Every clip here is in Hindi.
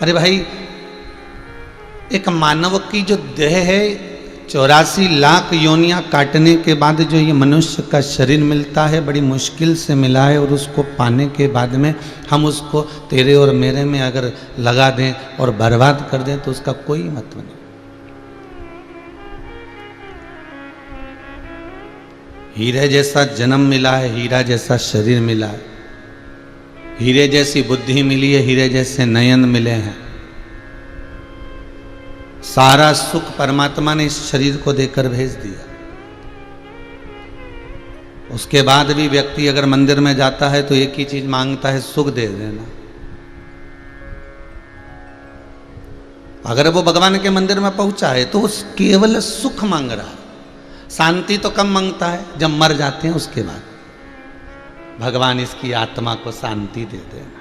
अरे भाई, एक मानव की जो देह है 84 लाख योनियां काटने के बाद जो ये मनुष्य का शरीर मिलता है, बड़ी मुश्किल से मिला है, और उसको पाने के बाद में हम उसको तेरे और मेरे में अगर लगा दें और बर्बाद कर दें तो उसका कोई मतलब नहीं। हीरे जैसा जन्म मिला है, हीरा जैसा शरीर मिला है, हीरे जैसी बुद्धि मिली है, हीरे जैसे नयन मिले हैं। सारा सुख परमात्मा ने इस शरीर को देकर भेज दिया। उसके बाद भी व्यक्ति अगर मंदिर में जाता है तो एक ही चीज मांगता है, सुख दे देना। अगर वो भगवान के मंदिर में पहुंचा है तो वो केवल सुख मांग रहा है। शांति तो कम मांगता है, जब मर जाते हैं उसके बाद भगवान इसकी आत्मा को शांति दे देना।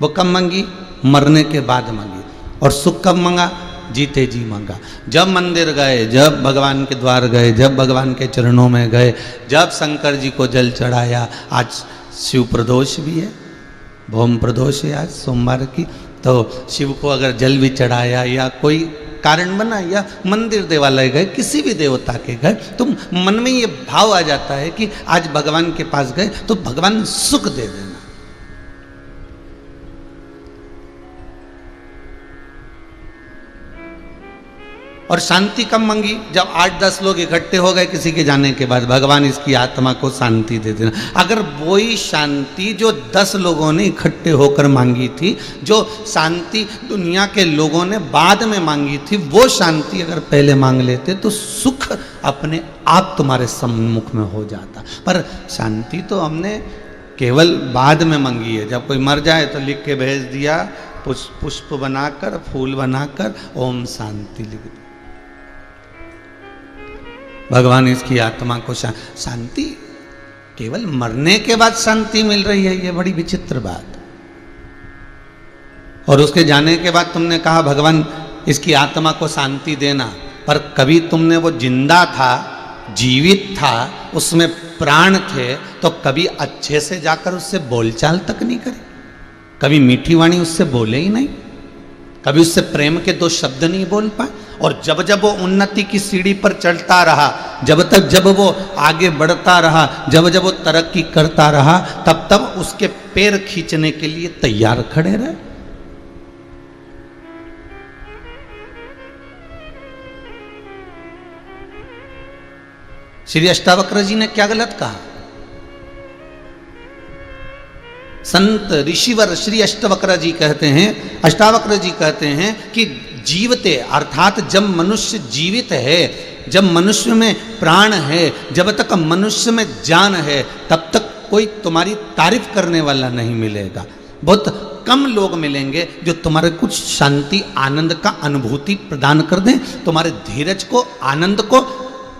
वो कब मांगी? मरने के बाद मांगी। और सुख कब मांगा? जीते जी मांगा। जब मंदिर गए, जब भगवान के द्वार गए, जब भगवान के चरणों में गए, जब शंकर जी को जल चढ़ाया। आज शिव प्रदोष भी है, भौम प्रदोष है आज सोमवार की, तो शिव को अगर जल भी चढ़ाया या कोई कारण बना या मंदिर देवालय गए, किसी भी देवता के गए, तो मन में ये भाव आ जाता है कि आज भगवान के पास गए तो भगवान सुख दे देना। और शांति कब मांगी? जब 8-10 लोग इकट्ठे हो गए किसी के जाने के बाद, भगवान इसकी आत्मा को शांति दे देना। अगर वही शांति जो 10 लोगों ने इकट्ठे होकर मांगी थी, जो शांति दुनिया के लोगों ने बाद में मांगी थी, वो शांति अगर पहले मांग लेते तो सुख अपने आप तुम्हारे सम्मुख में हो जाता। पर शांति तो हमने केवल बाद में मांगी है। जब कोई मर जाए तो लिख के भेज दिया, पुष्प बनाकर, फूल बनाकर, ओम शांति लिख दी। भगवान इसकी आत्मा को शांति केवल मरने के बाद शांति मिल रही है, ये बड़ी विचित्र बात। और उसके जाने के बाद तुमने कहा भगवान इसकी आत्मा को शांति देना, पर कभी तुमने वो जिंदा था, जीवित था, उसमें प्राण थे, तो कभी अच्छे से जाकर उससे बोलचाल तक नहीं करी, कभी मीठी वाणी उससे बोले ही नहीं, कभी उससे प्रेम के 2 शब्द नहीं बोल पाए। और जब जब वो उन्नति की सीढ़ी पर चढ़ता रहा, जब वो आगे बढ़ता रहा, जब वो तरक्की करता रहा, तब तब उसके पैर खींचने के लिए तैयार खड़े रहे। श्री अष्टावक्र जी ने क्या गलत कहा? संत ऋषिवर श्री अष्टावक्र जी कहते हैं, अष्टावक्र जी कहते हैं कि जीवते अर्थात जब मनुष्य जीवित है, जब मनुष्य में प्राण है, जब तक मनुष्य में जान है, तब तक कोई तुम्हारी तारीफ करने वाला नहीं मिलेगा। बहुत कम लोग मिलेंगे जो तुम्हारे कुछ शांति आनंद का अनुभूति प्रदान कर दें, तुम्हारे धीरज को, आनंद को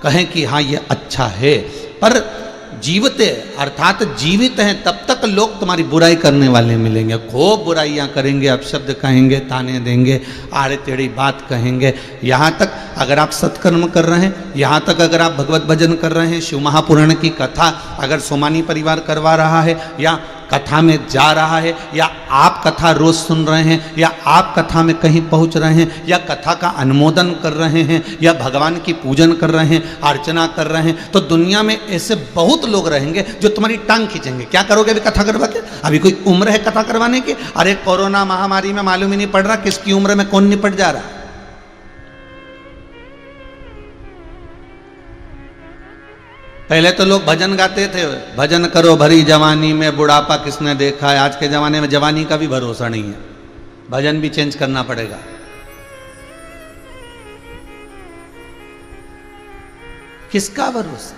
कहें कि हाँ ये अच्छा है। पर जीवते अर्थात जीवित हैं तब तक लोग तुम्हारी बुराई करने वाले मिलेंगे, खूब बुराइयां करेंगे, अपशब्द कहेंगे, ताने देंगे, आड़े टेढ़ी बात कहेंगे। यहाँ तक अगर आप सत्कर्म कर रहे हैं, यहाँ तक अगर आप भगवत भजन कर रहे हैं, शिव महापुराण की कथा अगर सोमानी परिवार करवा रहा है, या कथा में जा रहा है, या आप कथा रोज सुन रहे हैं, या आप कथा में कहीं पहुंच रहे हैं, या कथा का अनुमोदन कर रहे हैं, या भगवान की पूजन कर रहे हैं, अर्चना कर रहे हैं, तो दुनिया में ऐसे बहुत लोग रहेंगे जो तुम्हारी टांग खींचेंगे। क्या करोगे अभी कथा करवा के? अभी कोई उम्र है कथा करवाने की? अरे कोरोना महामारी में मालूम ही नहीं पड़ रहा किसकी उम्र में कौन निपट जा रहा। पहले तो लोग भजन गाते थे, भजन करो भरी जवानी में बुढ़ापा किसने देखा है। आज के जमाने में जवानी का भी भरोसा नहीं है, भजन भी चेंज करना पड़ेगा। किसका भरोसा?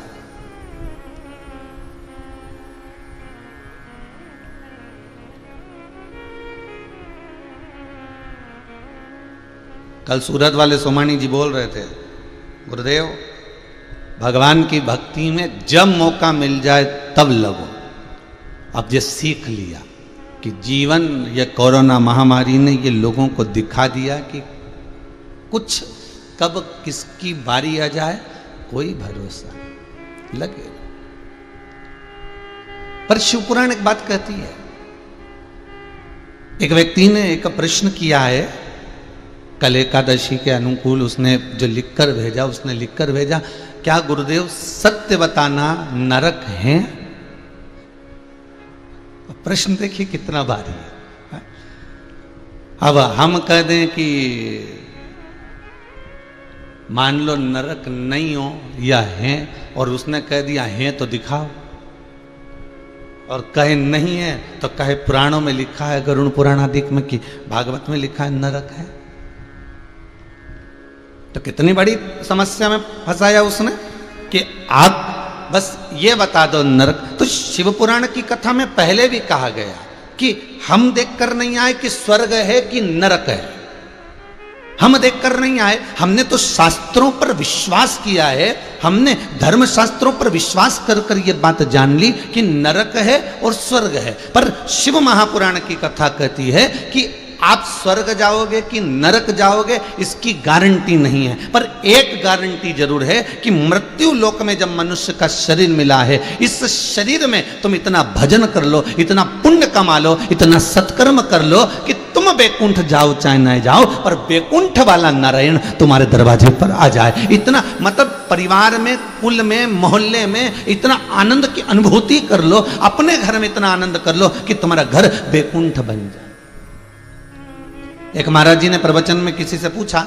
कल सूरत वाले सोमानी जी बोल रहे थे, गुरुदेव भगवान की भक्ति में जब मौका मिल जाए तब लगो। अब ये सीख लिया कि जीवन, ये कोरोना महामारी ने ये लोगों को दिखा दिया कि कुछ कब किसकी बारी आ जाए कोई भरोसा नहीं, लगे। पर शिवपुराण एक बात कहती है, एक व्यक्ति ने एक प्रश्न किया है कल एकादशी के अनुकूल, उसने जो लिखकर भेजा, उसने लिखकर भेजा, क्या गुरुदेव सत्य बताना नरक है? प्रश्न देखिए कितना भारी है। अब हम कह दें कि मान लो नरक नहीं हो या है, और उसने कह दिया है तो दिखाओ, और कहे नहीं है तो कहे पुराणों में लिखा है, गरुड़ पुराण आदि में कि भागवत में लिखा है नरक है। तो कितनी बड़ी समस्या में फंसाया उसने कि आप बस ये बता दो नरक। तो शिव पुराण की कथा में पहले भी कहा गया कि हम देखकर नहीं आए कि स्वर्ग है कि नरक है, हम देखकर नहीं आए, हमने तो शास्त्रों पर विश्वास किया है, हमने धर्म शास्त्रों पर विश्वास कर कर ये बात जान ली कि नरक है और स्वर्ग है। पर शिव महापुराण की कथा कहती है कि आप स्वर्ग जाओगे कि नरक जाओगे इसकी गारंटी नहीं है, पर एक गारंटी जरूर है कि मृत्यु लोक में जब मनुष्य का शरीर मिला है, इस शरीर में तुम इतना भजन कर लो, इतना पुण्य कमा लो, इतना सत्कर्म कर लो कि तुम बैकुंठ जाओ चाहे न जाओ, पर बैकुंठ वाला नारायण तुम्हारे दरवाजे पर आ जाए। इतना मतलब परिवार में, कुल में, मोहल्ले में इतना आनंद की अनुभूति कर लो, अपने घर में इतना आनंद कर लो कि तुम्हारा घर बैकुंठ बन जाए। एक महाराज जी ने प्रवचन में किसी से पूछा,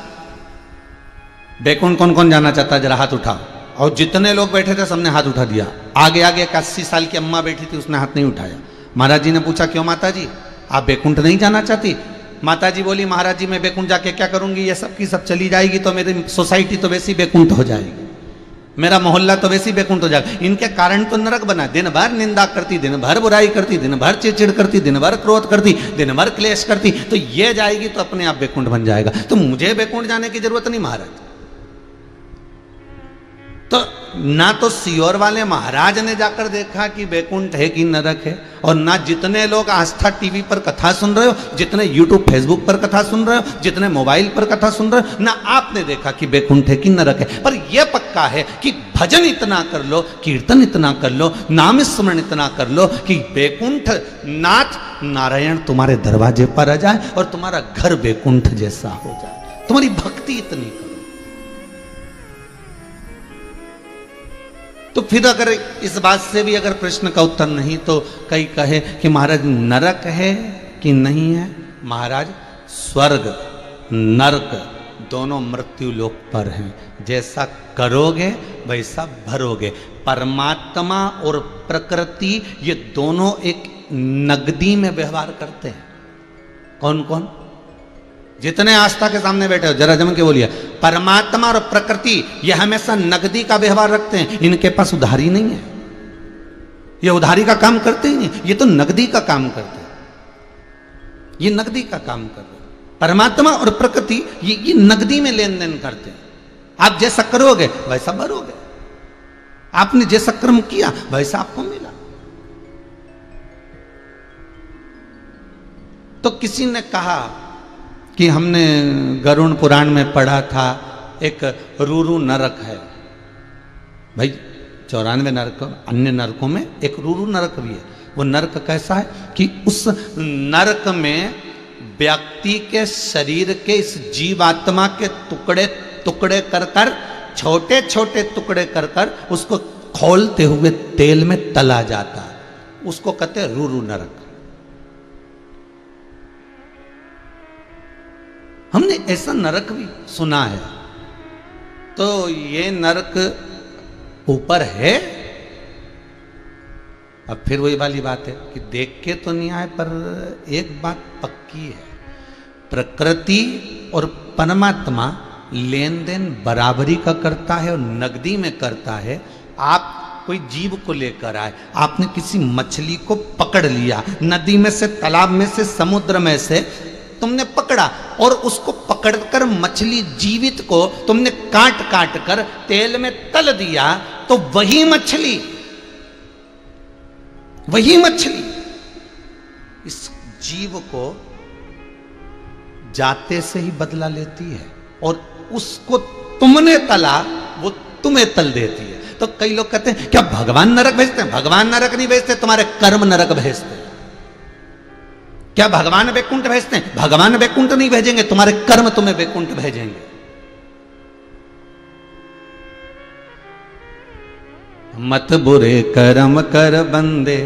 बैकुंठ कौन कौन जाना चाहता है, जरा हाथ उठाओ। और जितने लोग बैठे थे सबने हाथ उठा दिया। आगे आगे एक 80 साल की अम्मा बैठी थी, उसने हाथ नहीं उठाया। महाराज जी ने पूछा, क्यों माता जी आप बैकुंठ नहीं जाना चाहती? माता जी बोली, महाराज जी मैं बैकुंठ जाके क्या करूंगी, ये सब की सब चली जाएगी तो मेरी सोसाइटी तो वैसी बैकुंठ हो जाएगी, मेरा मोहल्ला तो वैसी बैकुंठ हो जाएगा। इनके कारण तो नरक बना, दिन भर निंदा करती, दिन भर बुराई करती, दिन भर चिड़चिड़ करती, दिन भर क्रोध करती, दिन भर क्लेश करती, तो ये जाएगी तो अपने आप बैकुंठ बन जाएगा, तो मुझे बैकुंठ जाने की जरूरत नहीं महाराज। तो ना तो सियोर वाले महाराज ने जाकर देखा कि बैकुंठ है कि नरक है, और ना जितने लोग आस्था टीवी पर कथा सुन रहे हो, जितने यूट्यूब फेसबुक पर कथा सुन रहे हो, जितने मोबाइल पर कथा सुन रहे हो, ना आपने देखा कि बैकुंठ है कि नरक है। पर यह पक्का है कि भजन इतना कर लो, कीर्तन इतना कर लो, नाम स्मरण इतना कर लो कि बैकुंठ नाथ नारायण तुम्हारे दरवाजे पर आ जाए और तुम्हारा घर बैकुंठ जैसा हो जाए। तुम्हारी भक्ति इतनी करो। तो फिर अगर इस बात से भी अगर प्रश्न का उत्तर नहीं, तो कई कहे कि महाराज नरक है कि नहीं है? महाराज स्वर्ग नरक दोनों मृत्यु लोक पर हैं, जैसा करोगे वैसा भरोगे। परमात्मा और प्रकृति ये दोनों एक नगदी में व्यवहार करते हैं। कौन कौन? जितने आस्था के सामने बैठे हो जरा जम के बोलिए, परमात्मा और प्रकृति ये हमेशा नगदी का व्यवहार रखते हैं, इनके पास उधारी नहीं है, ये उधारी का काम करते ही नहीं, ये तो नगदी का काम करते हैं, ये नगदी का काम कर रहे हैं। परमात्मा और प्रकृति ये नगदी में लेन देन करते हैं। आप जैसा करोगे वैसा भरोगे, आपने जैसा कर्म किया वैसा आपको मिला। तो किसी ने कहा कि हमने गरुड़ पुराण में पढ़ा था एक रूरू नरक है। भाई 94 नरक, अन्य नरकों में एक रूरू नरक भी है। वो नरक कैसा है कि उस नरक में व्यक्ति के शरीर के इस जीवात्मा के टुकड़े टुकड़े कर कर, छोटे छोटे टुकड़े कर कर उसको खोलते हुए तेल में तला जाता है, उसको कहते हैं रूरू नरक। हमने ऐसा नरक भी सुना है। तो ये नरक ऊपर है? अब फिर वही वाली बात है कि देख के तो नहीं आए, पर एक बात पक्की है, प्रकृति और परमात्मा लेन देन बराबरी का करता है और नगदी में करता है। आप कोई जीव को लेकर आए, आपने किसी मछली को पकड़ लिया, नदी में से, तालाब में से, समुद्र में से तुमने पकड़ा, और उसको पकड़कर मछली जीवित को तुमने काट काट कर तेल में तल दिया, तो वही मछली इस जीव को जाते से ही बदला लेती है, और उसको तुमने तला वो तुम्हें तल देती है। तो कई लोग कहते हैं क्या भगवान नरक भेजते हैं? भगवान नरक नहीं भेजते, तुम्हारे कर्म नरक भेजते हैं। क्या भगवान वैकुंठ भेजते हैं? भगवान वैकुंठ नहीं भेजेंगे, तुम्हारे कर्म तुम्हें वैकुंठ भेजेंगे। मत बुरे कर्म कर बंदे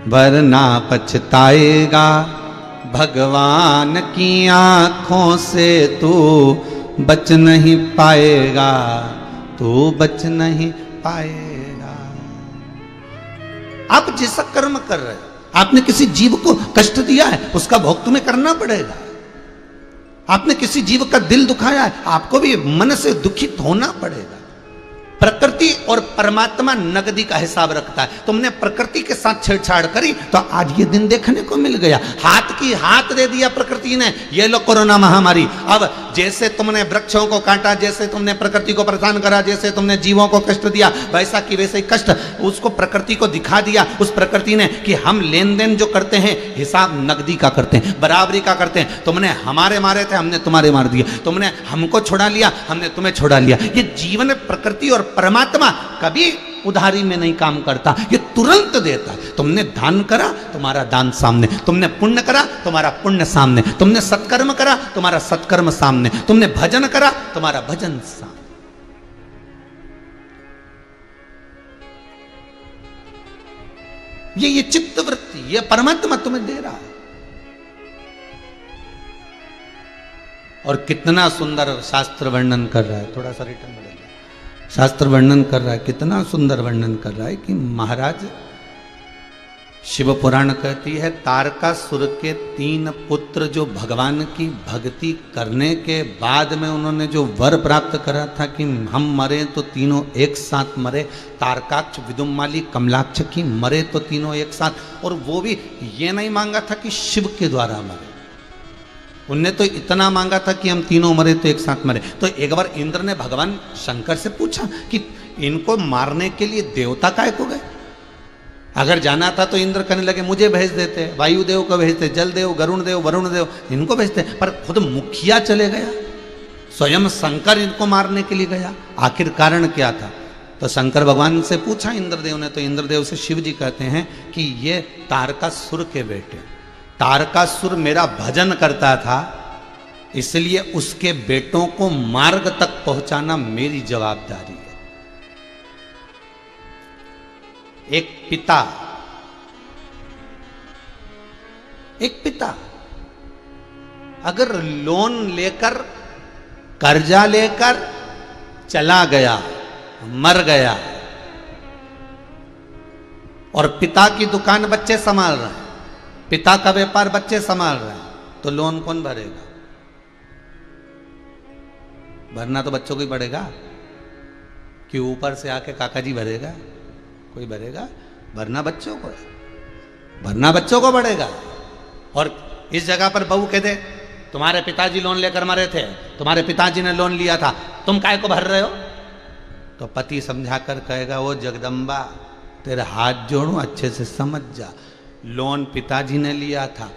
वरना पछताएगा, भगवान की आंखों से तू बच नहीं पाएगा, तू बच नहीं पाएगा। आप जैसा कर्म कर रहे हो, आपने किसी जीव को कष्ट दिया है, उसका भोग तुम्हें करना पड़ेगा। आपने किसी जीव का दिल दुखाया है, आपको भी मन से दुखित होना पड़ेगा। प्रकृति और परमात्मा नगदी का हिसाब रखता है। तुमने प्रकृति के साथ छेड़छाड़ करी तो आज ये दिन देखने को मिल गया। हाथ की हाथ दे दिया प्रकृति ने, ये लो कोरोना महामारी। अब जैसे तुमने वृक्षों को काटा, जैसे तुमने प्रकृति को परेशान करा, जैसे तुमने जीवों को कष्ट दिया, वैसा की वैसे ही कष्ट उसको प्रकृति को दिखा दिया, उस प्रकृति ने कि हम लेन देन जो करते हैं हिसाब नगदी का करते हैं, बराबरी का करते हैं। तुमने हमारे मारे थे, हमने तुम्हारे मार दिए, तुमने हमको छोड़ा लिया, हमने तुम्हें छोड़ा लिया। ये जीवन प्रकृति और परमात्मा कभी उधारी में नहीं काम करता, ये तुरंत देता है। तुमने दान करा, तुम्हारा दान सामने, तुमने पुण्य करा, तुम्हारा पुण्य सामने, तुमने सत्कर्म करा, तुम्हारा सत्कर्म सामने, तुमने भजन करा, तुम्हारा भजन सामने। ये चित्त वृत्ति, ये परमात्मा तुम्हें दे रहा है। और कितना सुंदर शास्त्र वर्णन कर रहा है, थोड़ा सा रिटर्न बढ़ेगा। शास्त्र वर्णन कर रहा है, कितना सुंदर वर्णन कर रहा है कि महाराज शिव पुराण कहती है तारकासुर के 3 पुत्र जो भगवान की भक्ति करने के बाद में उन्होंने जो वर प्राप्त करा था कि हम मरे तो तीनों एक साथ मरे, तारकाक्ष, विदुमाली, कमलाक्ष की मरे तो तीनों एक साथ। और वो भी ये नहीं मांगा था कि शिव के द्वारा मरे, उनने तो इतना मांगा था कि हम तीनों मरे तो एक साथ मरे। तो एक बार इंद्र ने भगवान शंकर से पूछा कि इनको मारने के लिए देवता काय को गए? अगर जाना था तो इंद्र कहने लगे मुझे भेज देते, वायुदेव को भेजते, जल देव, गरुण देव, वरुण देव, इनको भेजते, पर खुद मुखिया चले गया, स्वयं शंकर इनको मारने के लिए गया। आखिर कारण क्या था? तो शंकर भगवान से पूछा इंद्रदेव ने, तो इंद्रदेव से शिव जी कहते हैं कि ये तारकासुर के बेटे, तारकासुर मेरा भजन करता था, इसलिए उसके बेटों को मार्ग तक पहुंचाना मेरी जवाबदारी है। एक पिता अगर लोन लेकर, कर्जा लेकर चला गया, मर गया, और पिता की दुकान बच्चे संभाल रहे हैं, पिता का व्यापार बच्चे संभाल रहे हैं, तो लोन कौन भरेगा? भरना तो बच्चों को ही पड़ेगा कि ऊपर से आके काका जी भरेगा? कोई भरेगा? भरना बच्चों को है, भरना बच्चों को पड़ेगा। और इस जगह पर बहू कह दे तुम्हारे पिताजी लोन लेकर मरे थे, तुम्हारे पिताजी ने लोन लिया था, तुम काय को भर रहे हो? तो पति समझाकर कहेगा वो जगदम्बा तेरे हाथ जोड़ूं, अच्छे से समझ जा, लोन पिताजी ने लिया था,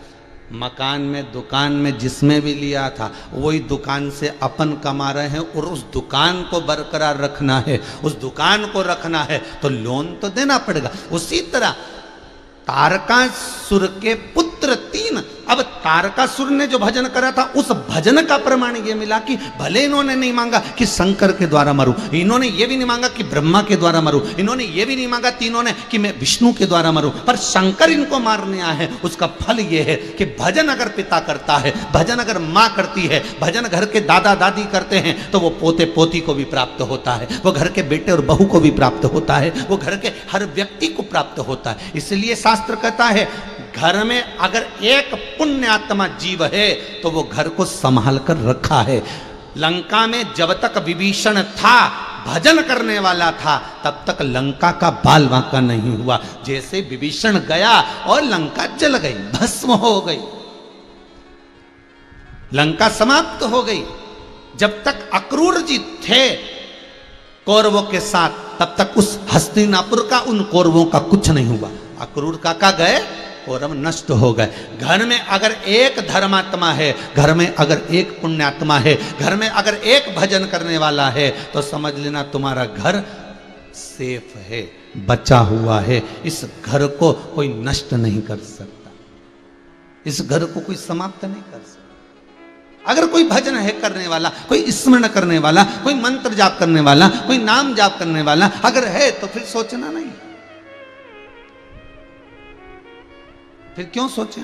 मकान में, दुकान में, जिसमें भी लिया था, वही दुकान से अपन कमा रहे हैं और उस दुकान को बरकरार रखना है, उस दुकान को रखना है, तो लोन तो देना पड़ेगा। उसी तरह तारकासुर के पुत्र 3, अब तारकासुर ने जो भजन करा था उस भजन का प्रमाण ये मिला कि भले इन्होंने नहीं मांगा कि शंकर के द्वारा मरूं, इन्होंने ये भी नहीं मांगा कि ब्रह्मा के द्वारा मरूं, इन्होंने ये भी नहीं मांगा तीनों ने कि मैं विष्णु के द्वारा मरूं, पर शंकर इनको मारने आए हैं। उसका फल ये है कि भजन अगर पिता करता है, भजन अगर माँ करती है, भजन घर के दादा दादी करते हैं, तो वो पोते पोती को भी प्राप्त होता है, वो घर के बेटे और बहू को भी प्राप्त होता है, वो घर के हर व्यक्ति को प्राप्त होता है। इसलिए शास्त्र कहता है घर में अगर एक पुण्य आत्मा जीव है तो वो घर को संभाल कर रखा है। लंका में जब तक विभीषण था, भजन करने वाला था, तब तक लंका का बाल बांका नहीं हुआ। जैसे विभीषण गया और लंका जल गई, भस्म हो गई, लंका समाप्त हो गई। जब तक अक्रूर जी थे कौरवों के साथ, तब तक उस हस्तिनापुर का, उन कौरवों का कुछ नहीं हुआ। अक्रूर काका गए, कौरव नष्ट हो गए। घर में अगर एक धर्मात्मा है, घर में अगर एक पुण्यात्मा है, घर में अगर एक भजन करने वाला है, तो समझ लेना तुम्हारा घर सेफ है, बचा हुआ है। इस घर को कोई नष्ट नहीं कर सकता। इस घर को कोई समाप्त नहीं कर सकता। अगर कोई भजन है करने वाला, कोई स्मरण करने वाला, कोई मंत्र जाप करने वाला, कोई नाम जाप करने वाला अगर है तो फिर सोचना नहीं। फिर क्यों सोचें?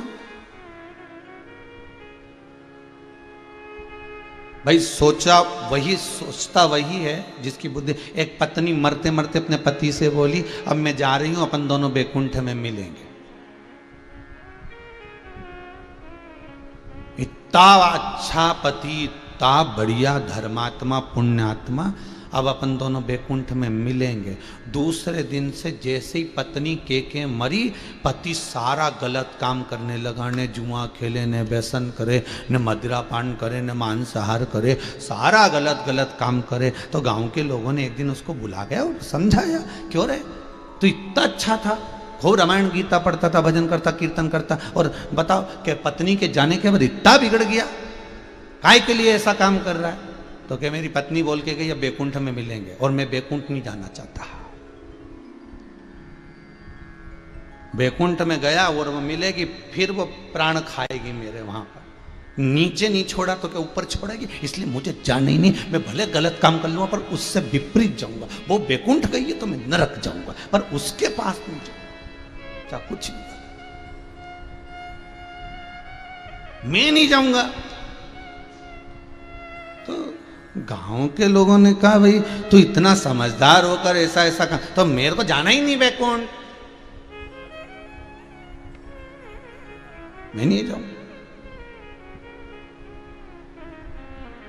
भाई सोचता वही है जिसकी बुद्धि। एक पत्नी मरते मरते अपने पति से बोली, अब मैं जा रही हूं, अपन दोनों बैकुंठ में मिलेंगे। इतना अच्छा पति, इतना बढ़िया धर्मात्मा, पुण्यात्मा, अब अपन दोनों बैकुंठ में मिलेंगे। दूसरे दिन से जैसे ही पत्नी के मरी, पति सारा गलत काम करने लगा। ने जुआ खेले, ने व्यसन करे, ने मदिरा पान करे, ने मांसाहार करे, सारा गलत काम करे। तो गांव के लोगों ने एक दिन उसको बुला गया और समझाया, क्यों रे, तू इतना अच्छा था, खूब रामायण गीता पढ़ता था, भजन करता, कीर्तन करता, और बताओ कि पत्नी के जाने के बाद इतना बिगड़ गया, काय के लिए ऐसा काम कर रहा है? तो क्या मेरी पत्नी बोल के गई अब बैकुंठ में मिलेंगे, और मैं बैकुंठ नहीं जाना चाहता। बैकुंठ में गया और वो मिलेगी, फिर वो प्राण खाएगी मेरे वहां पर। नीचे नहीं छोड़ा तो क्या ऊपर छोड़ेगी? इसलिए मुझे जाना ही नहीं। मैं भले गलत काम कर लूंगा पर उससे विपरीत जाऊंगा। वो बैकुंठ गई है तो मैं नरक जाऊंगा, पर उसके पास नहीं जाऊंगा। क्या कुछ नहीं, मैं नहीं जाऊंगा। तो गांव के लोगों ने कहा, भाई तू इतना समझदार होकर ऐसा ऐसा काम, तो मेरे को जाना ही नहीं बैकुंठ, मैं नहीं जाऊंगा।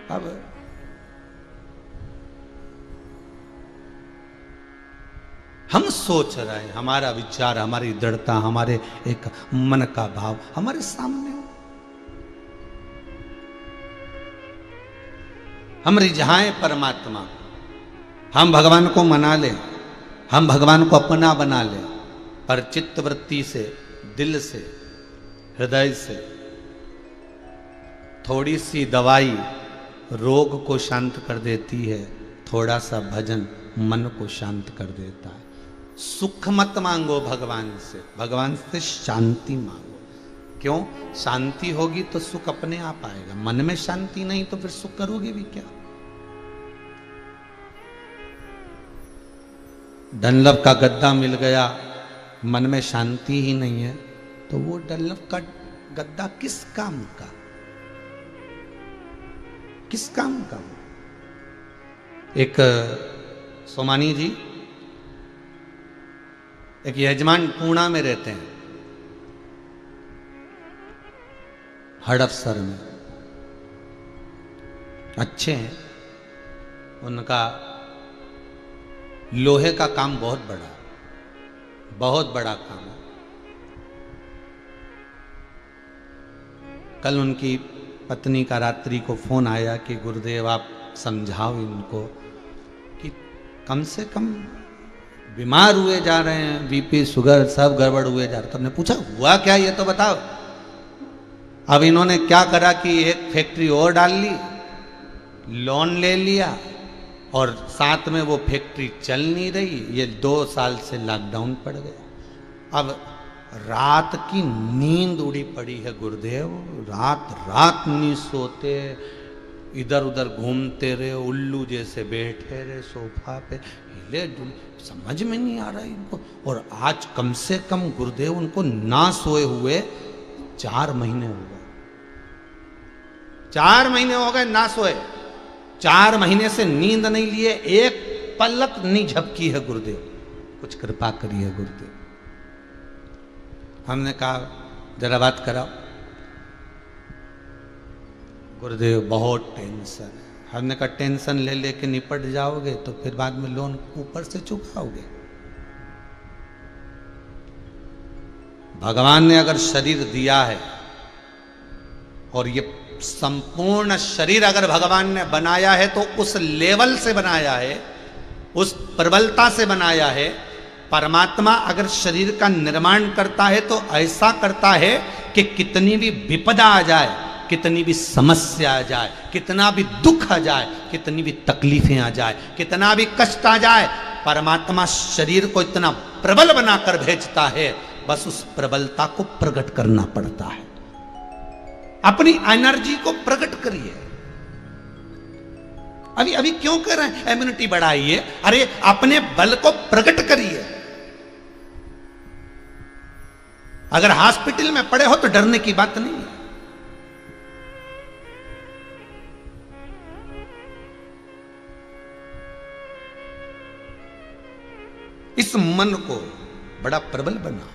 अब हम सोच रहे हैं, हमारा विचार, हमारी दृढ़ता, हमारे एक मन का भाव हमारे सामने हो। हम रिझाएं परमात्मा, हम भगवान को मना लें, हम भगवान को अपना बना लें, पर चित्त वृत्ति से, दिल से, हृदय से। थोड़ी सी दवाई रोग को शांत कर देती है, थोड़ा सा भजन मन को शांत कर देता है। सुख मत मांगो भगवान से शांति मांगो। क्यों? शांति होगी तो सुख अपने आप आएगा। मन में शांति नहीं तो फिर सुख करोगे भी क्या? डनलप का गद्दा मिल गया, मन में शांति ही नहीं है, तो वो डनलप का गद्दा किस काम का? किस काम का? एक सोमानी जी, एक यजमान पूना में रहते हैं, हड़पसर में, अच्छे हैं। उनका लोहे का काम बहुत बड़ा काम है। कल उनकी पत्नी का रात्रि को फोन आया कि गुरुदेव आप समझाओ इनको कि कम से कम बीमार हुए जा रहे हैं, बीपी शुगर सब गड़बड़ हुए जा रहे हैं। तो हमने पूछा हुआ क्या ये तो बताओ। अब इन्होंने क्या करा कि एक फैक्ट्री और डाल ली, लोन ले लिया, और साथ में वो फैक्ट्री चल नहीं रही। ये 2 साल से लॉकडाउन पड़ गया। अब रात की नींद उड़ी पड़ी है गुरुदेव, रात नहीं सोते, इधर उधर घूमते रहे, उल्लू जैसे बैठे रहे सोफा पे, हिले डुले, समझ में नहीं आ रहा इनको। और आज कम से कम गुरुदेव उनको ना सोए हुए 4 महीने हो गए। 4 महीने हो गए ना सोए, 4 महीने से नींद नहीं लिए, एक पलक नहीं झपकी है गुरुदेव। कुछ कृपा करिए गुरुदेव। हमने कहा जरा बात कराओ। गुरुदेव बहुत टेंशन है। हमने कहा टेंशन ले लेके निपट जाओगे तो फिर बाद में लोन ऊपर से चुकाओगे। भगवान ने अगर शरीर दिया है, और ये संपूर्ण शरीर अगर भगवान ने बनाया है तो उस लेवल से बनाया है, उस प्रबलता से बनाया है। परमात्मा अगर शरीर का निर्माण करता है तो ऐसा करता है कि कितनी भी विपदा आ जाए, कितनी भी समस्या आ जाए, कितना भी दुख आ जाए, कितनी भी तकलीफें आ जाए, कितना भी कष्ट आ जाए, परमात्मा शरीर को इतना प्रबल बनाकर भेजता है, बस उस प्रबलता को प्रकट करना पड़ता है। अपनी एनर्जी को प्रकट करिए। अभी अभी क्यों कर रहे हैं इम्यूनिटी बढ़ाइए? अरे अपने बल को प्रकट करिए। अगर हॉस्पिटल में पड़े हो तो डरने की बात नहीं है। इस मन को बड़ा प्रबल बना।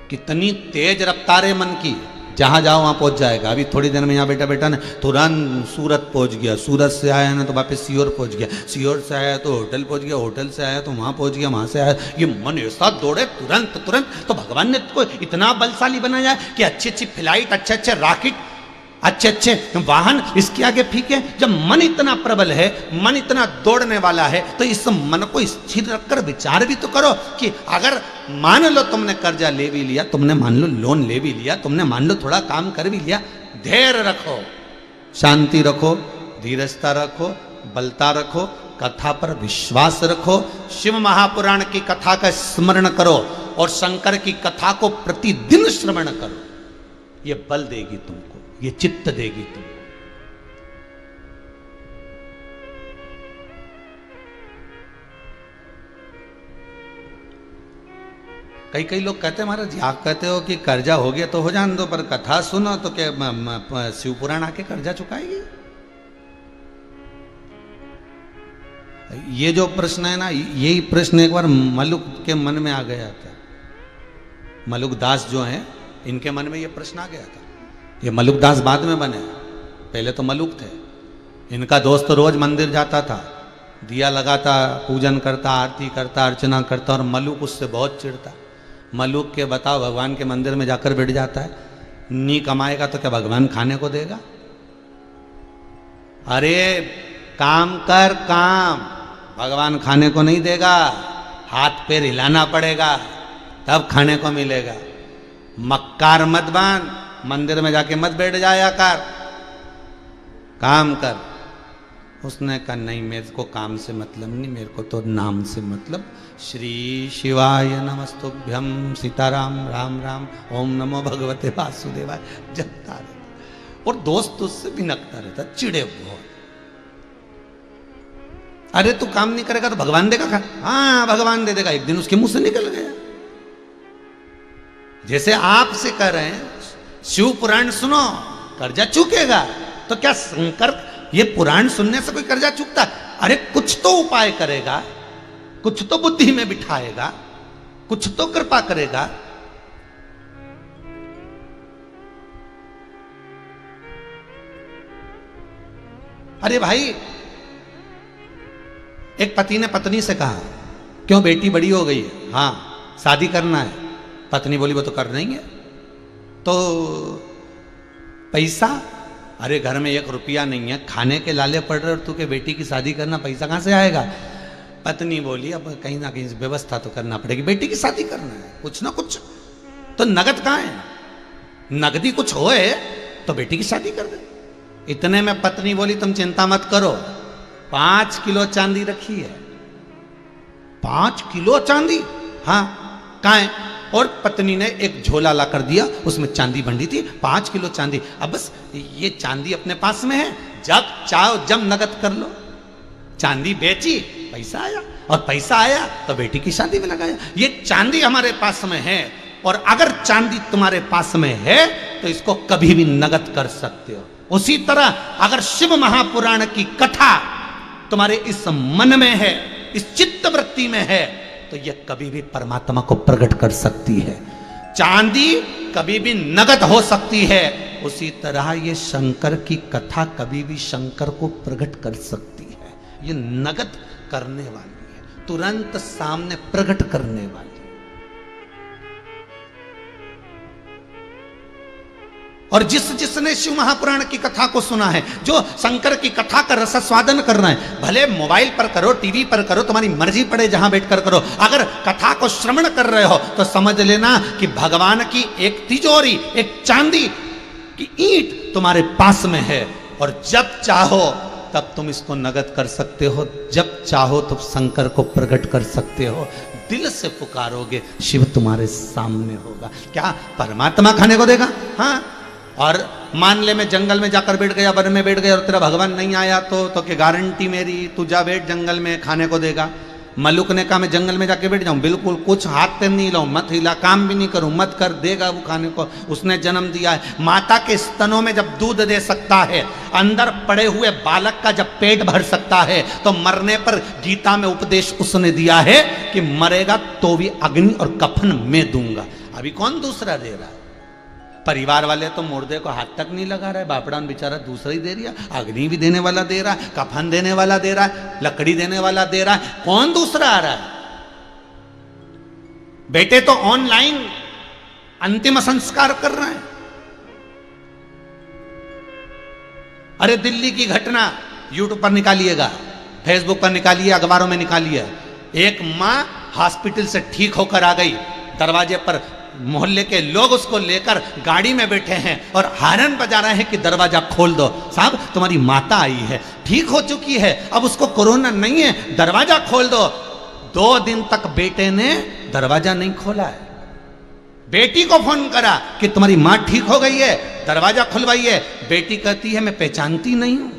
कितनी तेज रफ्तार है मन की, जहां जाओ वहां पहुंच जाएगा। अभी थोड़ी देर में यहां बेटा बेटा ने तुरंत सूरत पहुंच गया, सूरत से आया ना तो वापस सीहोर पहुंच गया, सीहोर से आया तो होटल पहुंच गया, होटल से आया तो वहां पहुंच गया, वहां से आया। ये मन ऐसा दौड़े तुरंत तुरंत। तो भगवान ने इसको इतना बलशाली बनाया है कि अच्छी अच्छी फ्लाइट, अच्छे अच्छे रॉकेट, अच्छे अच्छे वाहन इसके आगे फीके। जब मन इतना प्रबल है, मन इतना दौड़ने वाला है, तो इस मन को स्थिर रखकर विचार भी तो करो कि अगर मान लो तुमने कर्जा ले भी लिया, तुमने मान लो लोन ले भी लिया, तुमने मान लो थोड़ा काम कर भी लिया, धैर्य रखो, शांति रखो, धीरजता रखो, बलता रखो, कथा पर विश्वास रखो, शिव महापुराण की कथा का स्मरण करो और शंकर की कथा को प्रतिदिन श्रवण करो। ये बल देगी तुमको, ये चित्त देगी तुमको। कई लोग कहते हैं महाराज जी, आप कहते हो कि कर्जा हो गया तो हो जाने दो, पर कथा सुनो तो क्या शिव पुराण आके कर्जा चुकाएगी? ये जो प्रश्न है ना, यही प्रश्न एक बार मलुक के मन में आ गया था। मलुक दास जो हैं, इनके मन में ये प्रश्न आ गया था। ये मलुक दास बाद में बने, पहले तो मलुक थे। इनका दोस्त रोज मंदिर जाता था, दिया लगाता, पूजन करता, आरती करता, अर्चना करता, और मलुक उससे बहुत चिढ़ता। मलुक के बताओ, भगवान के मंदिर में जाकर बैठ जाता है, नी कमाएगा तो क्या भगवान खाने को देगा? अरे काम कर काम, भगवान खाने को नहीं देगा, हाथ पैर हिलाना पड़ेगा तब खाने को मिलेगा। मक्कार मत बांध, मंदिर में जाके मत बैठ जाया कर, काम कर। उसने कहा नहीं, मेरे को काम से मतलब नहीं, मेरे को तो नाम से मतलब। श्री शिवाय नमस्तुभ्यम, सीताराम राम राम, ओम नमो भगवते वासुदेवाय जपता रहता। और दोस्त उससे भिनकता रहता, चिड़े बहुत। अरे तू काम नहीं करेगा तो भगवान देगा क्या? हाँ भगवान दे देगा। एक दिन उसके मुंह से निकल गया। जैसे आपसे कह रहे हैं शिव पुराण सुनो, कर्जा चूकेगा। तो क्या शंकर ये पुराण सुनने से कोई कर्जा चूकता? अरे कुछ तो उपाय करेगा, कुछ तो बुद्धि में बिठाएगा, कुछ तो कृपा करेगा। अरे भाई, एक पति ने पत्नी से कहा, क्यों बेटी बड़ी हो गई है, हाँ शादी करना है। पत्नी बोली वो तो कर देंगे। तो पैसा, अरे घर में 1 रुपया नहीं है, खाने के लाले पड़ रहे और तू के बेटी की शादी करना, पैसा कहाँ से आएगा? पत्नी बोली अब कहीं ना कहीं व्यवस्था तो करना पड़ेगी, बेटी की शादी करना है, कुछ ना कुछ तो। नगद कहाँ है? नगदी कुछ होए तो बेटी की शादी कर दे। इतने में पत्नी बोली तुम चिंता मत करो, 5 किलो चांदी रखी है। 5 किलो चांदी? हाँ, कहाँ है? और पत्नी ने एक झोला ला कर दिया, उसमें चांदी बंधी थी, 5 किलो चांदी। अब बस ये चांदी अपने पास में है, जब चाहो जब नगद कर लो। चांदी बेची, पैसा आया, और पैसा आया तो बेटी की शादी में लगाया। ये चांदी हमारे पास में है, और अगर चांदी तुम्हारे पास में है तो इसको कभी भी नगद कर सकते हो। उसी तरह अगर शिव महापुराण की कथा तुम्हारे इस मन में है, इस चित्त वृत्ति में है, तो यह कभी भी परमात्मा को प्रकट कर सकती है। चांदी कभी भी नगद हो सकती है, उसी तरह ये शंकर की कथा कभी भी शंकर को प्रकट कर सकती है। ये नगद करने वाली है, तुरंत सामने प्रकट करने वाली। और जिसने शिव महापुराण की कथा को सुना है, जो शंकर की कथा का रसास्वादन करना है, भले मोबाइल पर करो, टीवी पर करो, तुम्हारी मर्जी पड़े जहां बैठकर करो, अगर कथा को श्रवण कर रहे हो तो समझ लेना कि भगवान की एक तिजोरी, एक चांदी की ईंट तुम्हारे पास में है। और जब चाहो तब तुम इसको नगद कर सकते हो, जब चाहो तब शंकर को प्रकट कर सकते हो। दिल से पुकारोगे, शिव तुम्हारे सामने होगा। क्या परमात्मा खाने को देगा? हाँ। और मान ले मैं जंगल में जाकर बैठ गया, वन में बैठ गया और तेरा भगवान नहीं आया तो क्या गारंटी मेरी तू जा बैठ जंगल में खाने को देगा? मलुक ने कहा मैं जंगल में जाके बैठ जाऊं, बिल्कुल कुछ हाथ पे नहीं लाऊं, मत हिला, काम भी नहीं करूं, मत कर, देगा वो खाने को, उसने जन्म दिया है। माता के स्तनों में जब दूध दे सकता है, अंदर पड़े हुए बालक का जब पेट भर सकता है, तो मरने पर गीता में उपदेश उसने दिया है कि मरेगा तो भी अग्नि और कफन मैं दूंगा। अभी कौन दूसरा दे रहा है? परिवार वाले तो मुर्दे को हाथ तक नहीं लगा रहा है, बापड़ान बेचारा दूसरा ही दे रहा है, अग्नि भी देने वाला दे रहा है, कफन देने वाला दे रहा है, लकड़ी देने वाला दे रहा है, कौन दूसरा आ रहा है? बेटे तो ऑनलाइन अंतिम संस्कार कर रहे हैं। अरे दिल्ली की घटना यूट्यूब पर निकालिएगा, फेसबुक पर निकालिए, अखबारों में निकालिए। एक मां हॉस्पिटल से ठीक होकर आ गई, दरवाजे पर मोहल्ले के लोग उसको लेकर गाड़ी में बैठे हैं और हारन बजा रहे हैं कि दरवाजा खोल दो, साहब तुम्हारी माता आई है, ठीक हो चुकी है, अब उसको कोरोना नहीं है, दरवाजा खोल दो। 2 दिन तक बेटे ने दरवाजा नहीं खोला है। बेटी को फोन करा कि तुम्हारी मां ठीक हो गई है, दरवाजा खुलवाइए। बेटी कहती है मैं पहचानती नहीं हूं।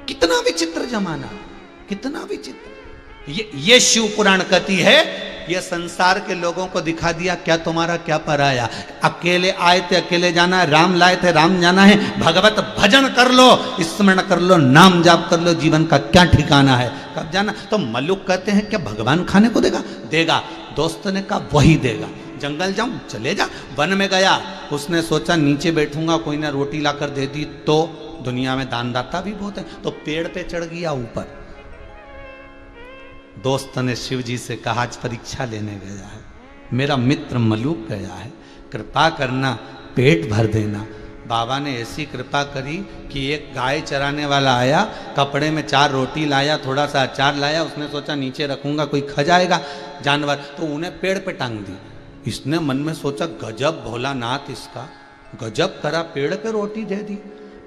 कितना विचित्र जमाना, कितना विचित्र। ये शिव पुराण कहती है, ये संसार के लोगों को दिखा दिया क्या तुम्हारा क्या पराया। अकेले आए थे अकेले जाना है, राम लाए थे राम जाना है। भगवत भजन कर लो, स्मरण कर लो, नाम जाप कर लो, जीवन का क्या ठिकाना है, कब जाना। तो मल्लुक कहते हैं क्या भगवान खाने को देगा? देगा। दोस्त ने कहा वही देगा। जंगल जाऊं, चले जा। वन में गया, उसने सोचा नीचे बैठूंगा, कोई ना रोटी लाकर दे दी तो दुनिया में दानदाता भी बहुत है, तो पेड़ पे चढ़ गया ऊपर। दोस्त ने शिव जी से कहा आज परीक्षा लेने गया है, मेरा मित्र मलूक गया है, कृपा करना पेट भर देना। बाबा ने ऐसी कृपा करी कि एक गाय चराने वाला आया, कपड़े में 4 रोटी लाया, थोड़ा सा अचार लाया। उसने सोचा नीचे रखूंगा कोई खा जाएगा जानवर, तो उन्हें पेड़ पे टांग दी। इसने मन में सोचा गजब भोलानाथ इसका, गजब करा, पेड़ पे रोटी दे दी।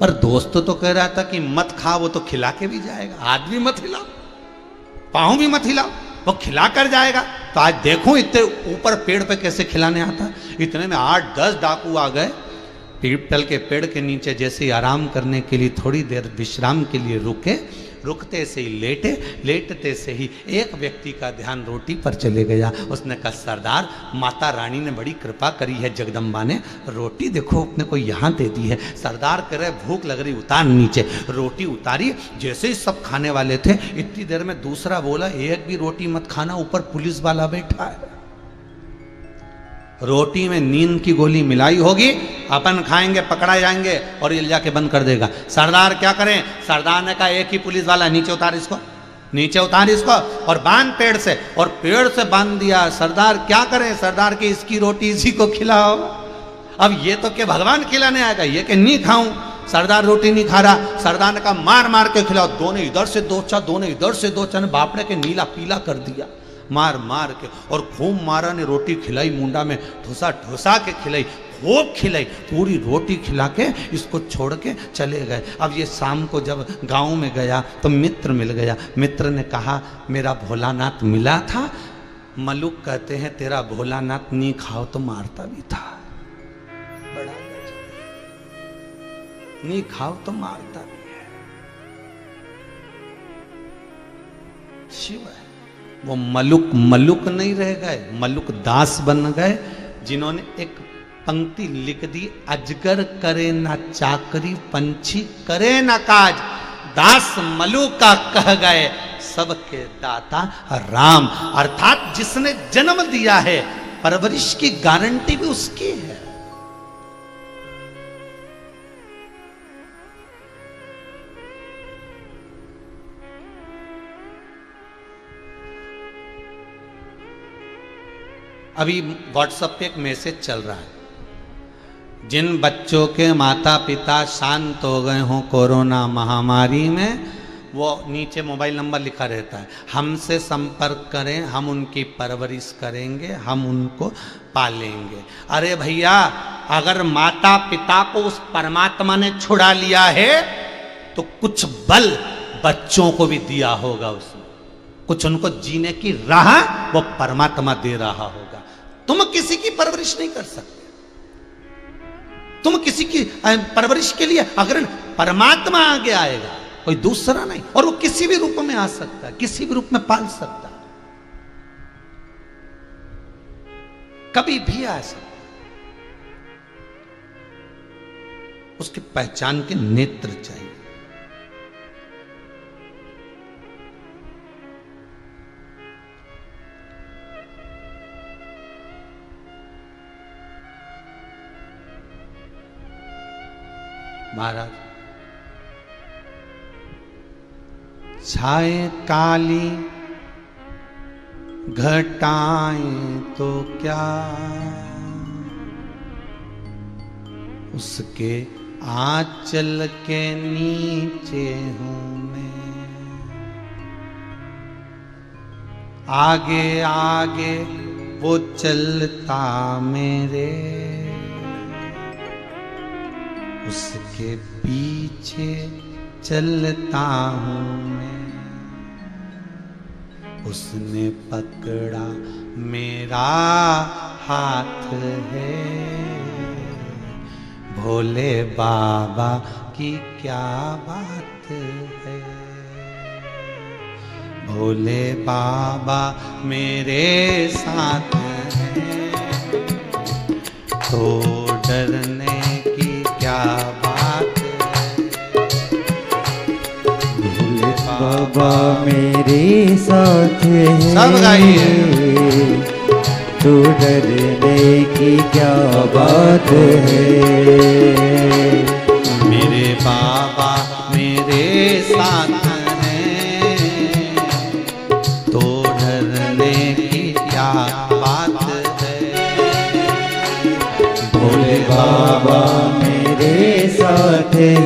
पर दोस्त तो कह रहा था कि मत खा, वो तो खिला के भी जाएगा, हाथ भी मत हिलाओ, पाँव भी मत हिलाओ, वो खिला कर जाएगा। तो आज देखो इतने ऊपर पेड़ पे कैसे खिलाने आता। इतने में 8-10 डाकू आ गए। पीपल के पेड़ के नीचे जैसे ही आराम करने के लिए थोड़ी देर विश्राम के लिए रुके, रुकते से ही लेटे, लेटते से ही एक व्यक्ति का ध्यान रोटी पर चले गया। उसने कहा सरदार, माता रानी ने बड़ी कृपा करी है, जगदम्बा ने, रोटी देखो अपने को यहाँ दे दी है। सरदार कह रहे भूख लग रही, उतार नीचे। रोटी उतारी, जैसे ही सब खाने वाले थे इतनी देर में दूसरा बोला एक भी रोटी मत खाना, ऊपर पुलिस वाला बैठा है। रोटी में नींद की गोली मिलाई होगी, अपन खाएंगे पकड़ा जाएंगे और ये जाके बंद कर देगा। सरदार क्या करें? सरदार ने कहा एक ही पुलिस वाला, नीचे उतार इसको, नीचे उतार इसको और बांध पेड़ से। और पेड़ से बांध दिया। सरदार क्या करें? सरदार की इसकी रोटी इसी को खिलाओ। अब ये तो क्या भगवान खिलाने आएगा, ये कि नहीं खाऊं। सरदार रोटी नहीं खा रहा। सरदार ने कहा मार मार के खिलाओ। दोनों इधर से 2 चा, दोनों इधर से 2 चा, बापड़े के नीला पीला कर दिया मार मार के। और खूब मारा ने रोटी खिलाई, मुंडा में ठोसा ठोसा के खिलाई, खूब खिलाई, पूरी रोटी खिला के इसको छोड़ के चले गए। अब ये शाम को जब गांव में गया तो मित्र मिल गया। मित्र ने कहा मेरा भोलानाथ मिला था। मलुक कहते हैं तेरा भोलानाथ नहीं खाओ तो मारता भी था, बड़ा नहीं खाओ तो मारता भी है। शिव है वो। मलुक मलुक नहीं रह गए, मलुक दास बन गए, जिन्होंने एक पंक्ति लिख दी, अजगर करे ना चाकरी, पंछी करे ना काज, दास मलुक का कह गए, सबके दाता राम। अर्थात जिसने जन्म दिया है, परवरिश की गारंटी भी उसकी है। अभी व्हाट्सएप पे एक मैसेज चल रहा है, जिन बच्चों के माता पिता शांत हो गए हों कोरोना महामारी में, वो नीचे मोबाइल नंबर लिखा रहता है, हमसे संपर्क करें, हम उनकी परवरिश करेंगे, हम उनको पालेंगे। अरे भैया, अगर माता पिता को उस परमात्मा ने छुड़ा लिया है तो कुछ बल बच्चों को भी दिया होगा, उसने कुछ उनको जीने की राह वो परमात्मा दे रहा होगा। तुम किसी की परवरिश नहीं कर सकते। तुम किसी की परवरिश के लिए अग्रणी, परमात्मा आगे आएगा, कोई दूसरा नहीं। और वो किसी भी रूप में आ सकता है, किसी भी रूप में पाल सकता है, कभी भी आ सकता है। उसके पहचान के नेत्र चाहिए। महाराज, छाए काली घटाएं तो क्या, उसके आंचल के नीचे हूं मैं, आगे आगे वो चलता मेरे, उसके पीछे चलता हूं मैं, उसने पकड़ा मेरा हाथ है, भोले बाबा की क्या बात है, भोले बाबा मेरे साथ हैं, तो डरने की क्या बात है, भोले बाबा मेरे साथ हैं, सब गाइए, तो डरने की क्या बात है, मेरे बाबा मेरे साथ हैं, तो डरने की क्या बात है, भोले बाबा मेरे साथ हैं,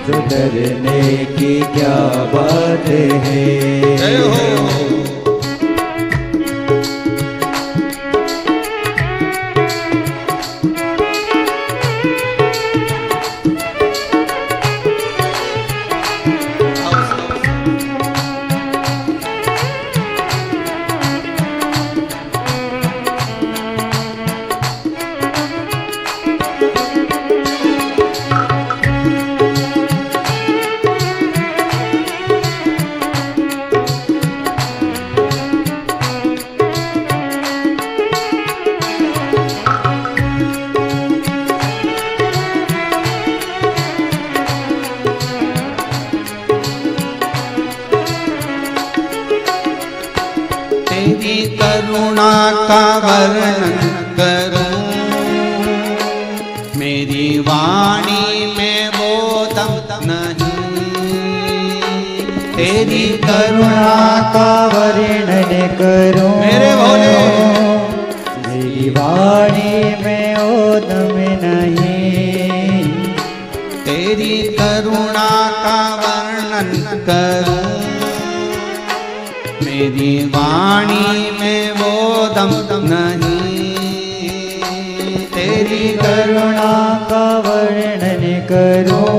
तो डरने की क्या बात है। जय हो। तेरी करुणा का वर्णन करूं, मेरी वाणी में वो दम नहीं, तेरी करुणा का वर्णन करूं, मेरे भोले, मेरी वाणी में ओ दम नहीं, तेरी करुणा का वर्णन करूं, मेरी वाणी में वो दम नहीं, तेरी करुणा का वर्णन करूं,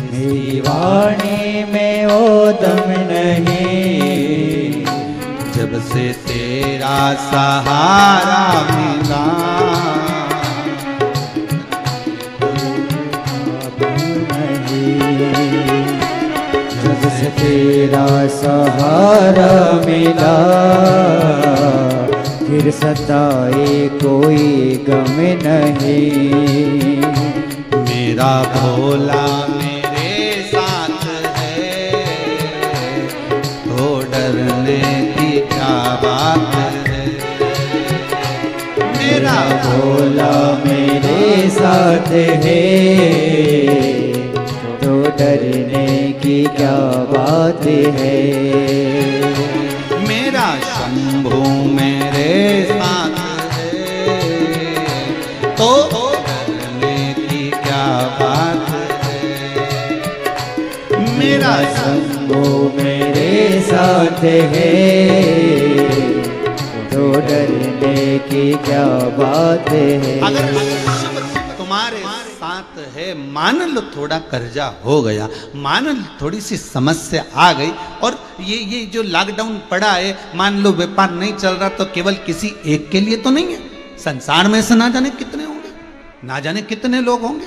मेरी वाणी में ओ दम नहीं, जब से तेरा सहारा मिला, जब से तेरा सहारा मिला, फिर सताए कोई गम नहीं, मेरा भोला मेरे साथ है, तो डरने की क्या बात है, मेरा भोला मेरे साथ है, तो डरने की क्या बात है, मेरा शंभू मेरे साथ है, तो डरने की क्या बात है, मेरा शंभू मेरे साथ है, तो डरने की क्या बात है। अगर तुम्हारे साथ है, मान लो थोड़ा कर्जा हो गया, मान लो थोड़ी सी समस्या आ गई, और ये जो लॉकडाउन पड़ा है, मान लो व्यापार नहीं चल रहा, तो केवल किसी एक के लिए तो नहीं है, संसार में से ना जाने कितने होंगे, ना जाने कितने लोग होंगे,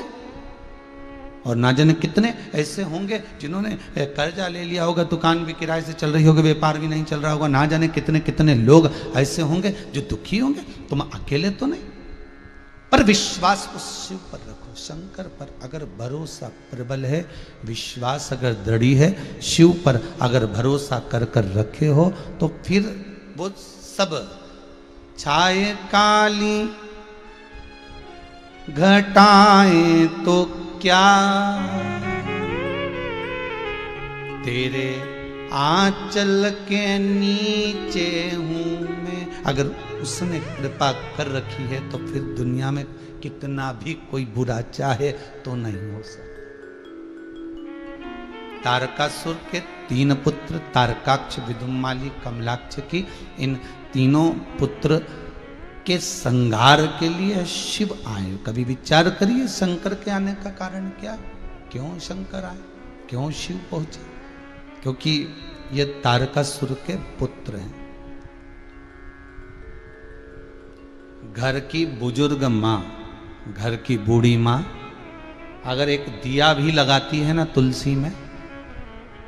और ना जाने कितने ऐसे होंगे जिन्होंने कर्जा ले लिया होगा, दुकान भी किराए से चल रही होगी, व्यापार भी नहीं चल रहा होगा, ना जाने कितने कितने लोग ऐसे होंगे जो दुखी होंगे। तुम अकेले तो नहीं, पर विश्वास उस शिव पर रखो, शंकर पर अगर भरोसा प्रबल है, विश्वास अगर दृढ़ है, शिव पर अगर भरोसा कर कर रखे हो, तो फिर वो सब छाए काली घटाएं तो क्या, तेरे आंचल के नीचे हूं मैं। अगर उसने कृपा कर रखी है तो फिर दुनिया में कितना भी कोई बुरा चाहे तो नहीं हो सकता। तारकासुर के 3 पुत्र तारकाक्ष, विदुमाली, कमलाक्ष की, इन तीनों पुत्र के संहार के लिए शिव आए। कभी विचार करिए शंकर के आने का कारण क्या, क्यों शंकर आए, क्यों शिव पहुंचे? क्योंकि ये तारकासुर के पुत्र हैं। घर की बुजुर्ग माँ, घर की बूढ़ी माँ अगर एक दिया भी लगाती है ना तुलसी में,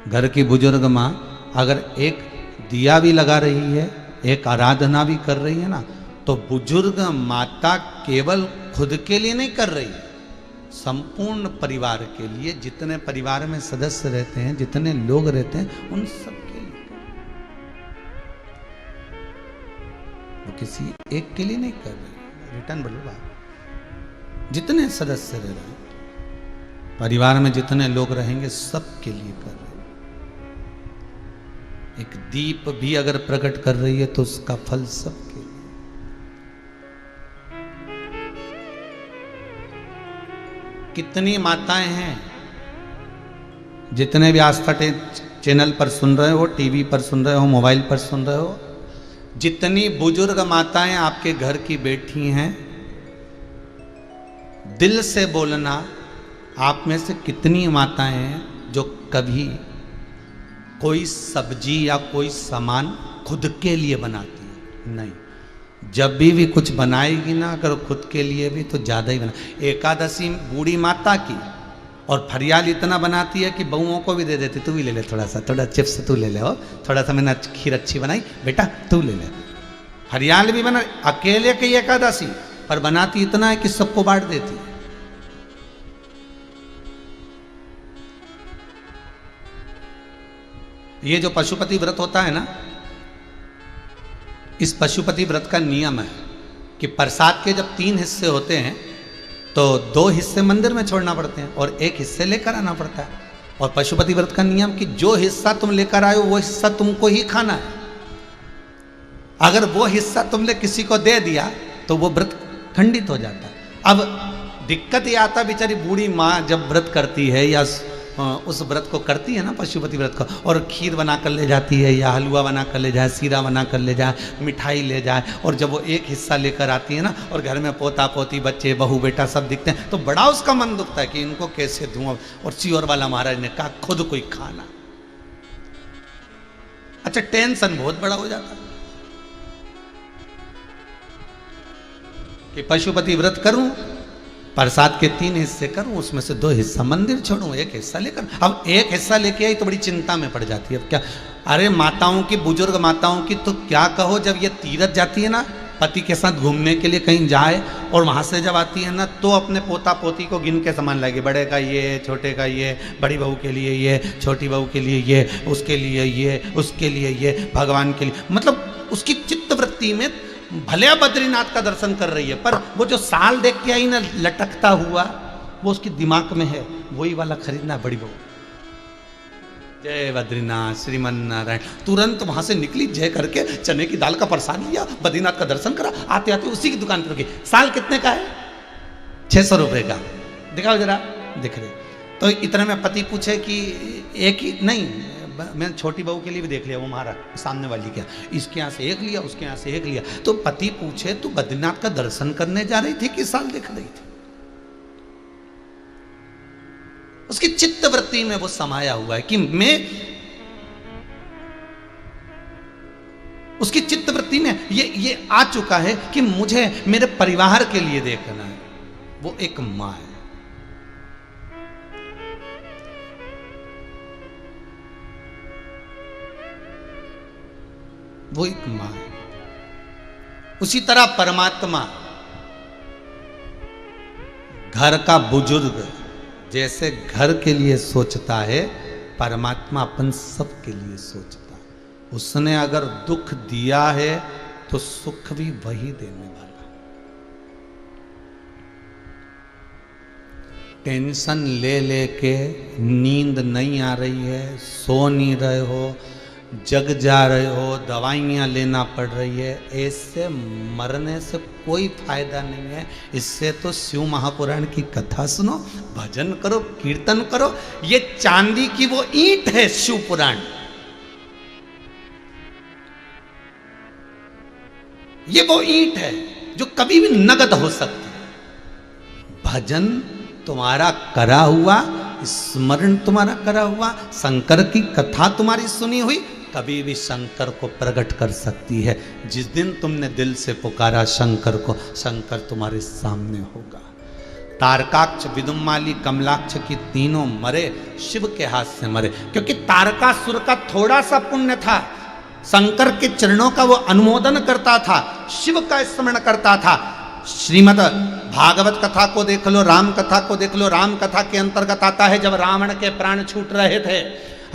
घर की बुजुर्ग माँ अगर एक दिया भी लगा रही है, एक आराधना भी कर रही है ना, तो बुजुर्ग माता केवल खुद के लिए नहीं कर रही, संपूर्ण परिवार के लिए, जितने परिवार में सदस्य रहते हैं, जितने लोग रहते हैं, उन सब के लिए। वो किसी एक के लिए नहीं कर रही, रिटर्न बोलो बात, जितने सदस्य रह रहे हैं परिवार में, जितने लोग रहेंगे, सब के लिए कर रहे हैं। एक दीप भी अगर प्रकट कर रही है तो उसका फल सबके लिए। कितनी माताएं हैं, जितने भी आस्था चैनल पर सुन रहे हो, टीवी पर सुन रहे हो, मोबाइल पर सुन रहे हो, जितनी बुजुर्ग माताएं आपके घर की बैठी हैं, दिल से बोलना, आप में से कितनी माताएं हैं जो कभी कोई सब्जी या कोई सामान खुद के लिए बनाती है? नहीं। जब भी कुछ बनाएगी ना, अगर खुद के लिए भी, तो ज़्यादा ही बना। एकादशी बूढ़ी माता की, और फरियाल इतना बनाती है कि बहुओं को भी दे देती, तू भी ले ले थोड़ा सा, थोड़ा चिप्स तू ले ले, हो थोड़ा सा, मैंने खीर अच्छी बनाई बेटा तू ले ले। फरियाल भी बना, अकेले की एकादशी पर बनाती इतना है कि सबको बांट देती है। ये जो पशुपति व्रत होता है ना, इस पशुपति व्रत का नियम है कि प्रसाद के जब 3 हिस्से होते हैं तो 2 हिस्से मंदिर में छोड़ना पड़ते हैं और 1 हिस्से लेकर आना पड़ता है। और पशुपति व्रत का नियम कि जो हिस्सा तुम लेकर आए हो वो हिस्सा तुमको ही खाना है। अगर वो हिस्सा तुमने किसी को दे दिया तो वो व्रत खंडित हो जाता है। अब दिक्कत ये आता, बेचारी बूढ़ी माँ जब व्रत करती है या उस व्रत को करती है ना, पशुपति व्रत को, और खीर बना कर ले जाती है या हलवा बना कर ले जाए, सीरा बना कर ले जाए, मिठाई ले जाए, और जब वो एक हिस्सा लेकर आती है ना, और घर में पोता पोती, बच्चे, बहू बेटा सब दिखते हैं, तो बड़ा उसका मन दुखता है कि इनको कैसे दूं। और सियोर वाला महाराज ने कहा खुद कोई खाना। अच्छा, टेंशन बहुत बड़ा हो जाता है कि पशुपति व्रत करूं, प्रसाद के 3 हिस्से करूं, उसमें से 2 हिस्सा मंदिर छोड़ूं, 1 हिस्सा लेकर। अब 1 हिस्सा लेके आई तो बड़ी चिंता में पड़ जाती है। अब क्या, अरे माताओं की, बुजुर्ग माताओं की तो क्या कहो, जब ये तीरथ जाती है ना, पति के साथ घूमने के लिए कहीं जाए, और वहां से जब आती है ना, तो अपने पोता पोती को गिन के सामान लाएगी। बड़े का ये, छोटे का ये, बड़ी बहू के लिए ये, छोटी बहू के लिए ये, उसके लिए ये, उसके लिए ये, भगवान के लिए। मतलब उसकी चित्तवृत्ति में भले बद्रीनाथ का दर्शन कर रही है, पर वो जो साल देख के आई ना लटकता हुआ, वो उसके दिमाग में है, वही वाला खरीदना बड़ी बहू। जय बद्रीनाथ श्रीमन नारायण। तुरंत वहां से निकली, जय करके चने की दाल का प्रसाद लिया, बद्रीनाथ का दर्शन करा, आते आते उसी की दुकान पर गई। साल कितने का है? 600 रुपए का। दिखाओ जरा, दिख रहे। तो इतने में पति पूछे कि एक ही नहीं, मैंने छोटी बहू के लिए भी देख लिया, वो हमारा सामने वाली क्या, इसके यहाँ से 1 लिया, उसके यहाँ से 1 लिया। तो पति पूछे तू बद्रीनाथ का दर्शन करने जा रही थी कि साल देख रही थी? उसकी चित्तवृत्ति में वो समाया हुआ है कि मैं, उसकी चित्तवृत्ति में ये आ चुका है कि मुझे मेरे परिवार के लिए देखना है। वो एक माँ है। वो एक माँ है। उसी तरह परमात्मा घर का बुजुर्ग जैसे घर के लिए सोचता है, परमात्मा अपन सब के लिए सोचता है। उसने अगर दुख दिया है तो सुख भी वही देने वाला। टेंशन ले लेके नींद नहीं आ रही है, सो नहीं रहे हो, जग जा रहे हो, दवाइयाँ लेना पड़ रही है, ऐसे मरने से कोई फायदा नहीं है। इससे तो शिव महापुराण की कथा सुनो, भजन करो, कीर्तन करो। ये चांदी की वो ईंट है शिव पुराण। ये वो ईंट है जो कभी भी नगद हो सकती है। भजन तुम्हारा करा हुआ, स्मरण तुम्हारा करा हुआ, शंकर की कथा तुम्हारी सुनी हुई कभी भी शंकर को प्रकट कर सकती है। जिस दिन तुमने दिल से पुकारा शंकर को, शंकर तुम्हारे सामने होगा। तारकाक्ष, विदुमाली, कमलाक्ष की तीनों मरे, शिव के हाथ से मरे, क्योंकि तारकासुर का थोड़ा सा पुण्य था। शंकर के चरणों का वो अनुमोदन करता था, शिव का स्मरण करता था। श्रीमद् भागवत कथा को देख लो, राम कथा को देख लो। राम कथा के अंतर्गत आता है जब रावण के प्राण छूट रहे थे,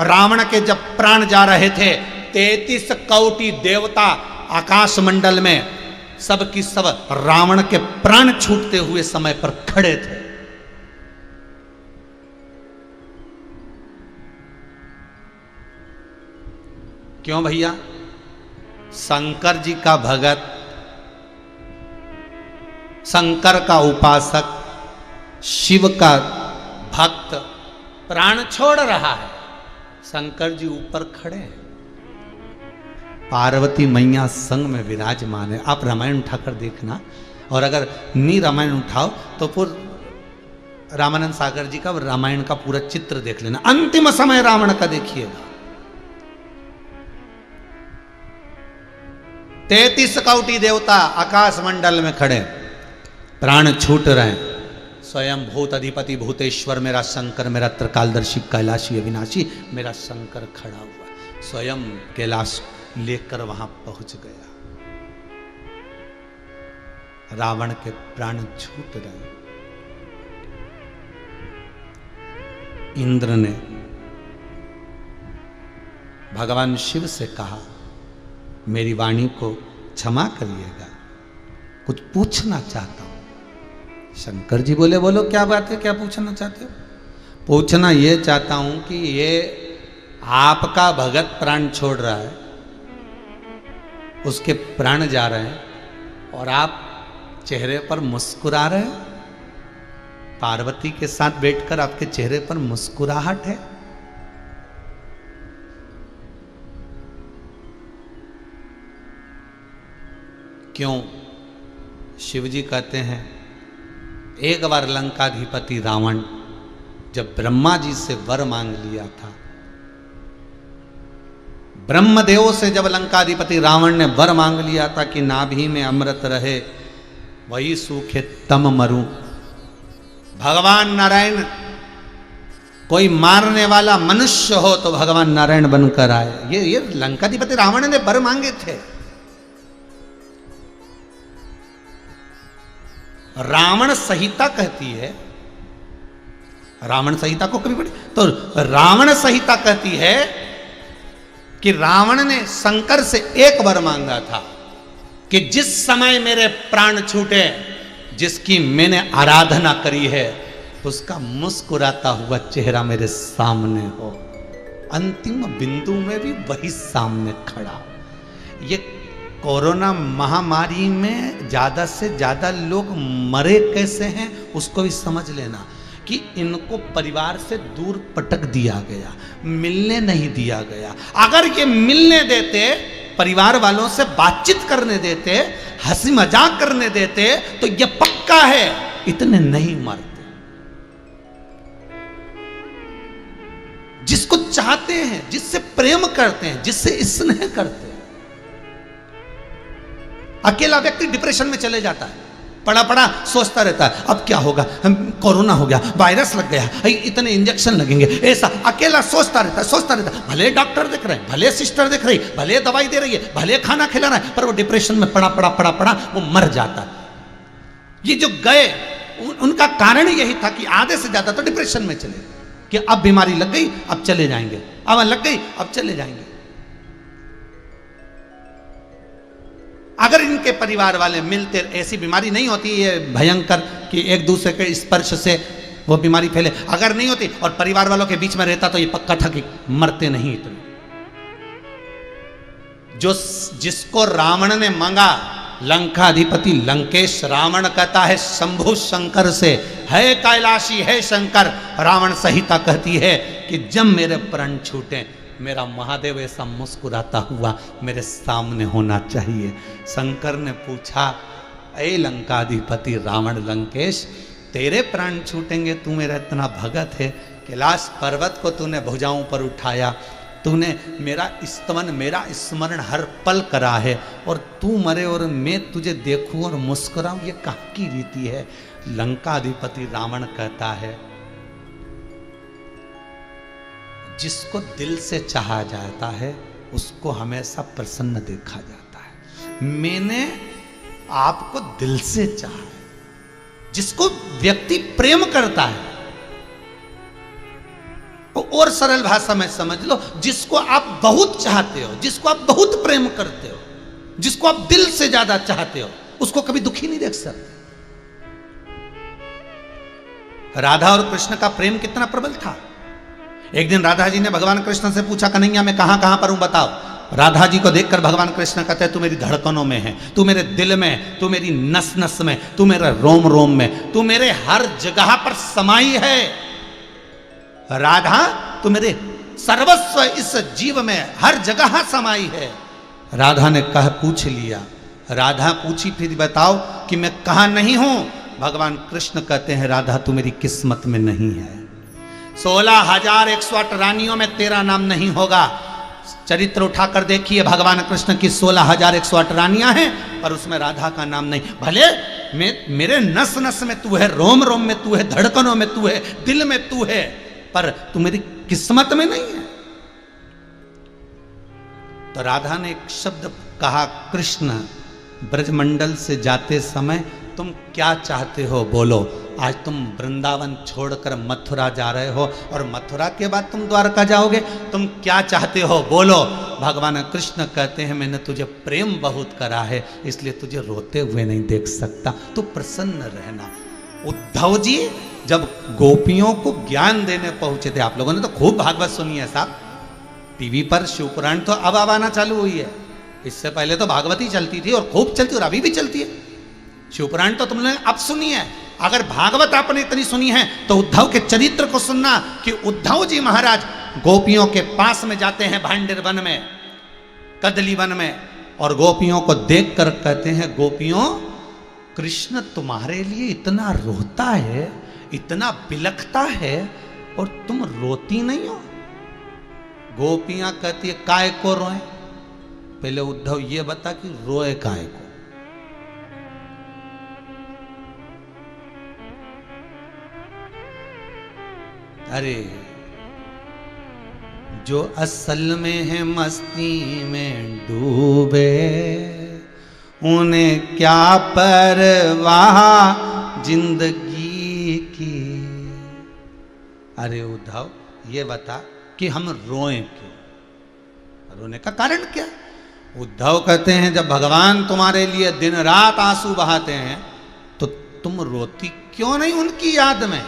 रावण के जब प्राण जा रहे थे, 33 कोटि देवता आकाश मंडल में सब की सब रावण के प्राण छूटते हुए समय पर खड़े थे। क्यों भैया? शंकर जी का भगत, शंकर का उपासक, शिव का भक्त प्राण छोड़ रहा है, शंकर जी ऊपर खड़े हैं, पार्वती मैया संग में विराजमान है। आप रामायण उठाकर देखना, और अगर नी रामायण उठाओ तो फिर रामानंद सागर जी का रामायण का पूरा चित्र देख लेना। अंतिम समय रावण का देखिएगा, 33 कोटि देवता आकाश मंडल में खड़े, प्राण छूट रहे हैं। स्वयं भूत अधिपति भूतेश्वर मेरा शंकर, मेरा त्रिकालदर्शी कैलाशी अविनाशी मेरा शंकर खड़ा हुआ, स्वयं कैलाश लेकर वहां पहुंच गया। रावण के प्राण छूट रहे। इंद्र ने भगवान शिव से कहा, मेरी वाणी को क्षमा करिएगा, कुछ पूछना चाहता हूं। शंकर जी बोले, बोलो क्या बात है, क्या पूछना चाहते हो? पूछना ये चाहता हूं कि ये आपका भगत प्राण छोड़ रहा है, उसके प्राण जा रहे हैं और आप चेहरे पर मुस्कुरा रहे हैं, पार्वती के साथ बैठकर आपके चेहरे पर मुस्कुराहट है। क्यों? शिवजी कहते हैं, एक बार लंकाधिपति रावण जब ब्रह्मा जी से वर मांग लिया था, ब्रह्मदेव से जब लंकाधिपति रावण ने वर मांग लिया था कि नाभि में अमृत रहे, वही सूखे तम मरूं। भगवान नारायण कोई मारने वाला मनुष्य हो तो भगवान नारायण बनकर आए। ये लंकाधिपति रावण ने वर मांगे थे। रावण संहिता कहती है, रावण संहिता को कभी पढ़ी तो रावण संहिता कहती है कि रावण ने शंकर से एक वर मांगा था कि जिस समय मेरे प्राण छूटे, जिसकी मैंने आराधना करी है, उसका मुस्कुराता हुआ चेहरा मेरे सामने हो। अंतिम बिंदु में भी वही सामने खड़ा। ये कोरोना महामारी में ज्यादा से ज्यादा लोग मरे कैसे हैं उसको भी समझ लेना कि इनको परिवार से दूर पटक दिया गया, मिलने नहीं दिया गया। अगर ये मिलने देते, परिवार वालों से बातचीत करने देते, हंसी मजाक करने देते, तो ये पक्का है इतने नहीं मरते। जिसको चाहते हैं, जिससे प्रेम करते हैं, जिससे स्नेह करते हैं, अकेला व्यक्ति डिप्रेशन में चले जाता है, पड़ा पड़ा सोचता रहता है अब क्या होगा, हम कोरोना हो गया, वायरस लग गया, इतने इंजेक्शन लगेंगे, ऐसा अकेला सोचता रहता है। भले डॉक्टर दिख रहे हैं, भले सिस्टर दिख रही, भले दवाई दे रही है, भले खाना खिला रहा है, पर वो डिप्रेशन में पड़ा वो मर जाता है। ये जो गए उनका कारण यही था कि आधे से ज्यादा तो डिप्रेशन में चले, कि अब बीमारी लग गई अब चले जाएंगे, अब लग गई अब चले जाएंगे। अगर इनके परिवार वाले मिलते, ऐसी बीमारी नहीं होती है भयंकर कि एक दूसरे के स्पर्श से वो बीमारी फैले, अगर नहीं होती और परिवार वालों के बीच में रहता तो ये पक्का था कि मरते नहीं इतने। जिसको रावण ने मांगा, लंकाधिपति लंकेश, रावण कहता है शंभु शंकर से, है कैलाशी है शंकर। रावण संहिता कहती है कि जब मेरे प्राण छूटे मेरा महादेव ऐसा मुस्कुराता हुआ मेरे सामने होना चाहिए। शंकर ने पूछा, ऐ लंकाधिपति रावण लंकेश, तेरे प्राण छूटेंगे, तू मेरा इतना भगत है, कैलाश पर्वत को तूने भुजाओं पर उठाया, तूने मेरा स्तमन मेरा स्मरण हर पल करा है, और तू मरे और मैं तुझे देखूं और मुस्कुराऊं, ये कहाँ की रीति है। लंकाधिपति रावण कहता है, जिसको दिल से चाहा जाता है उसको हमेशा प्रसन्न देखा जाता है। मैंने आपको दिल से चाहा है। जिसको व्यक्ति प्रेम करता है, और सरल भाषा में समझ लो, जिसको आप बहुत चाहते हो, जिसको आप बहुत प्रेम करते हो, जिसको आप दिल से ज्यादा चाहते हो, उसको कभी दुखी नहीं देख सकते। राधा और कृष्ण का प्रेम कितना प्रबल था। एक दिन राधा जी ने भगवान कृष्ण से पूछा, कन्हैया मैं कहां कहां पर हूं बताओ। राधा जी को देखकर भगवान कृष्ण कहते हैं, तू मेरी धड़कनों में है, तू मेरे दिल में, तू मेरी नस नस में, तू मेरे रोम रोम में, तू मेरे हर जगह पर समाई है। राधा तू मेरे सर्वस्व इस जीव में हर जगह समाई है। राधा ने कहा, पूछ लिया। राधा पूछी, फिर बताओ कि मैं कहां नहीं हूं। भगवान कृष्ण कहते हैं, राधा तू मेरी किस्मत में नहीं है। 16,108 रानियों में तेरा नाम नहीं होगा। चरित्र उठाकर देखिए, भगवान कृष्ण की 16,108 रानियां हैं, पर उसमें राधा का नाम नहीं। भले मेरे नस नस में तू है, रोम रोम में तू है, धड़कनों में तू है, दिल में तू है, पर तू मेरी किस्मत में नहीं है। तो राधा ने एक शब्द कहा, कृष्ण ब्रजमंडल से जाते समय तुम क्या चाहते हो बोलो। आज तुम वृंदावन छोड़कर मथुरा जा रहे हो, और मथुरा के बाद तुम द्वारका जाओगे, तुम क्या चाहते हो बोलो। भगवान कृष्ण कहते हैं, मैंने तुझे प्रेम बहुत करा है, इसलिए तुझे रोते हुए नहीं देख सकता, तू प्रसन्न रहना। उद्धव जी जब गोपियों को ज्ञान देने पहुंचे थे, आप लोगों ने तो खूब भागवत सुनी है साहब, टीवी पर शिवपुराण तो अब आना चालू हुई है, इससे पहले तो भागवत ही चलती थी, और खूब चलती, और अभी भी चलती है। शिवपुराण तो तुमने अब सुनी है, अगर भागवत आपने इतनी सुनी है तो उद्धव के चरित्र को सुनना, कि उद्धव जी महाराज गोपियों के पास में जाते हैं भांडिर वन में, कदली वन में, और गोपियों को देखकर कहते हैं, गोपियों कृष्ण तुम्हारे लिए इतना रोता है, इतना बिलखता है, और तुम रोती नहीं हो। गोपियां कहती है, काय को रोए। पहले उद्धव ये बता कि रोए काय को। अरे जो असल में है मस्ती में डूबे, उन्हें क्या परवाह जिंदगी की। अरे उद्धव ये बता कि हम रोएं क्यों, रोने का कारण क्या। उद्धव कहते हैं, जब भगवान तुम्हारे लिए दिन रात आंसू बहाते हैं तो तुम रोती क्यों नहीं उनकी याद में।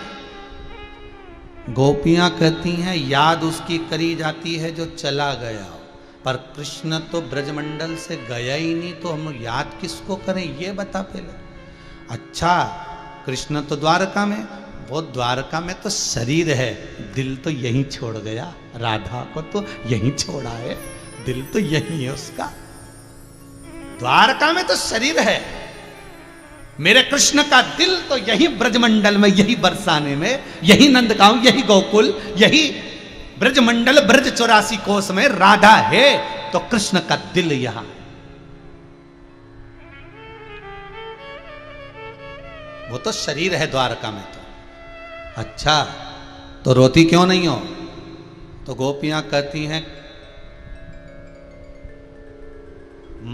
गोपियां कहती हैं, याद उसकी करी जाती है जो चला गया हो, पर कृष्ण तो ब्रजमंडल से गया ही नहीं, तो हम याद किसको करें ये बता पहले। अच्छा कृष्ण तो द्वारका में, वो द्वारका में तो शरीर है, दिल तो यहीं छोड़ गया, राधा को तो यहीं छोड़ा है, दिल तो यहीं है उसका। द्वारका में तो शरीर है, मेरे कृष्ण का दिल तो यही ब्रजमंडल में, यही बरसाने में, यही नंदगांव, यही गोकुल, यही ब्रजमंडल, ब्रज 84 कोस में राधा है, तो कृष्ण का दिल यहां। वो तो शरीर है द्वारका में। तो अच्छा, तो रोती क्यों नहीं हो? तो गोपियां कहती हैं,